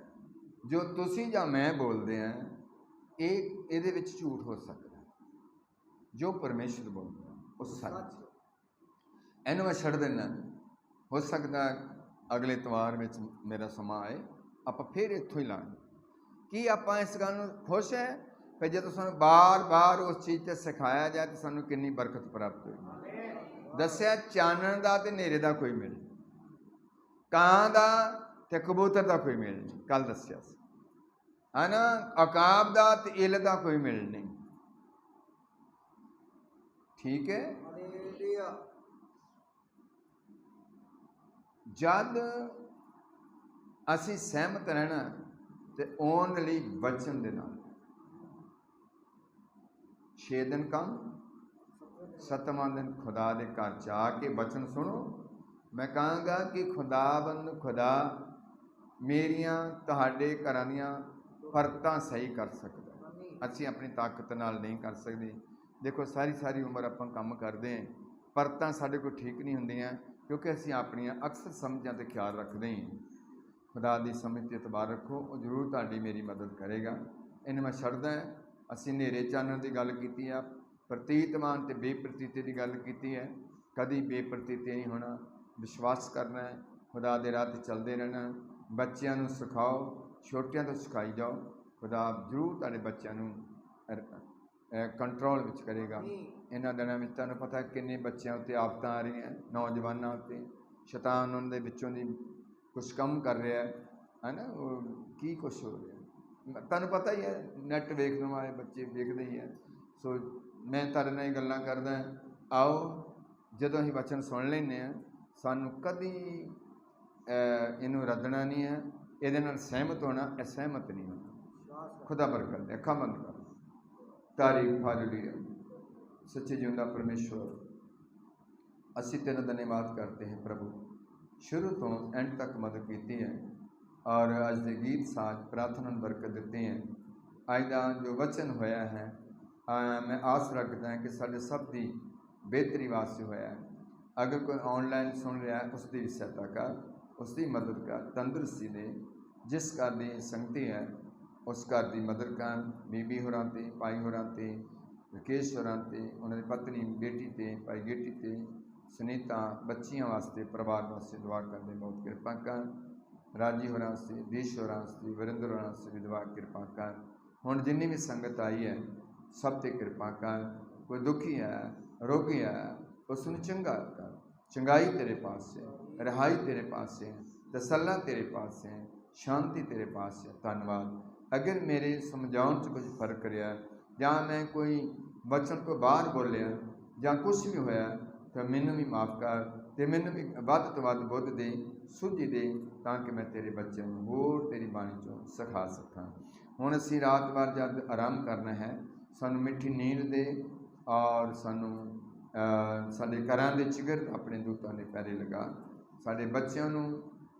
ਜੋ ਤੁਸੀਂ ਜਾਂ ਮੈਂ ਬੋਲਦੇ ਆ ਇਹਦੇ ਵਿੱਚ ਝੂਠ ਹੋ ਸਕਦਾ। ਜੋ ਪਰਮੇਸ਼ਰ ਬੋਲਦਾ ਉਹ ਸੱਚ। ਇਹਨੂੰ ਮੈਂ ਛੱਡ ਦਿੰਦਾ। ਹੋ ਸਕਦਾ ਅਗਲੇ ਇਤਵਾਰ ਵਿੱਚ ਮੇਰਾ ਸਮਾਂ ਆਏ, ਆਪਾਂ ਫਿਰ ਇੱਥੋਂ ਹੀ ਲਾਂਗੇ। ਕੀ ਆਪਾਂ ਇਸ ਗੱਲ ਨੂੰ ਖੁਸ਼ ਹੈ ਕਿ ਜਦੋਂ ਸਾਨੂੰ ਬਾਰ-ਬਾਰ ਉਸ ਚੀਜ਼ 'ਤੇ ਸਿਖਾਇਆ ਜਾਏ ਤਾਂ ਸਾਨੂੰ ਕਿੰਨੀ ਬਰਕਤ ਪ੍ਰਾਪਤ ਹੋਈ। ਦੱਸਿਆ ਚਾਨਣ ਦਾ ਤੇ ਹਨੇਰੇ ਦਾ ਕੋਈ ਮੇਲ, ਕਾਂ ਦਾ ਤੇ ਕਬੂਤਰ ਦਾ ਕੋਈ ਮੇਲ ਨਹੀਂ। ਕੱਲ ਦੱਸਿਆ ਸੀ ਹੈ ਨਾ, ਅਕਾਬ ਦਾ ਤੇ ਇਲ ਦਾ ਕੋਈ ਮੇਲ ਨਹੀਂ। ਠੀਕ ਹੈ। जद असी सहमत रहना तो ओनली वचन दे नाल 6 दिन काम 7वां दिन खुदा दे घर च आके वचन सुनो। मैं कहांगा कि खुदाबंद खुदा मेरियां तुहाडे घरां दियां परतां सही कर सकदा, असी अपनी ताकत नाल नहीं कर सकते। देखो सारी सारी उम्र आपां काम करते हैं, परतां साडे कोल ठीक नहीं हुंदियां क्योंकि असी अपनियां अक्सर समझां ते ख्याल रखते हैं। खुदा दी समझ ते इतबार रखो, वो जरूर तुहाडी मेरी मदद करेगा। इन्हें मैं छड्डदा है। असी नेरे चानण की गल कीती है, प्रतीतमान ते बेप्रतीते की गल कीती है। कदी बेप्रतीते नहीं होना, विश्वास करना है, खुदा दे राह ते चलते रहना। बच्चों नूं सिखाओ, छोटियां तो सिखाई जाओ। खुदा जरूर तुहाडे बच्चों नूं कंट्रोल विच करेगा। इन्हां दिनां विच तुहानूं पता है किन्ने बच्चों उत्ते आफतां आ रही हैं, नौजवानों उत्ते शैतान उन्हां दे विचों दी कुछ कम कर रहा है ना, की कुछ हो रहा तुहानूं पता ही है, नैट वेखण वाले बच्चे वेखदे ही है। सो मैं तुहाडे नाल गल्लां करदा, आओ जदों असीं वचन सुन लैंदे हैं सानूं कदी इनू रद्दना नहीं है, ये सहमत होना, असहमत नहीं होना। खुदा बरकत दे। अखां बंद कर, तारीफ हालेलुया। सच्चे जिंदा परमेश्वर, असी तेरा धन्यवाद करते हैं प्रभु, शुरू तो एंड तक मदद की है और अज के गीत साज प्रार्थना बरकत देते हैं। अज का जो वचन होया है मैं आस रखता है कि साढ़े सब की बेहतरी वास्ते होया है। अगर कोई ऑनलाइन सुन रहा है उसकी सहायता कर, उसकी मदद कर, तंदुरुस्ती दे। जिस घर की संगति है उस घर की मदद कर। बीबी होरां ते, भाई होरां ते, विकेश होरां ते, उन्होंने पत्नी बेटी ते, भाई गेटी ते, सुनीता बच्चियों वास्ते, परिवार वास्ते दुआ करने बहुत कृपा कर। राजी होरां वास्ते, दीश होरां वास्ते, वीरेंद्र होरां वास्ते भी दुआ कृपा कर। हुण जिन्नी भी संगत आई है सब ते कृपा कर। कोई दुखी है, रोगी है, उसनूं चंगा कर। चंगाई तेरे पास है, रिहाई तेरे पास है, तसल्ला तेरे पास है, शांति तेरे पास है। धन्यवाद। अगर मेरे समझाउण च कुछ फर्क रहा जां मैं कोई वचन तो बाहर बोलिया जां कुछ भी होया तो मैनूं भी माफ़ कर ते मैनूं भी वध तो वध बुद्ध दे, सुझी दे, ताकि मैं तेरे बच्चों को होर तेरी बाणी चों सिखा सकां। हुण असीं रात भर जद आराम करना है, सानूं मिठी नींद दे और सानूं साडे घरां दे चिगर अपने दूतां दे पैरे लगा। साडे बच्चों नूं,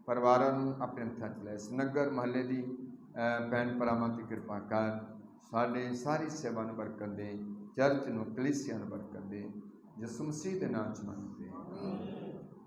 परिवारां नूं अपने हत्थां च लै। इस नगर महल्ले दी भैन भरावां दी कृपा कर। साडे सारी सेवा नूं बरकत दे, चर्च नूं, कलीसिया नूं बरकत दे। यसू मसीह दे नाम च मंगदे।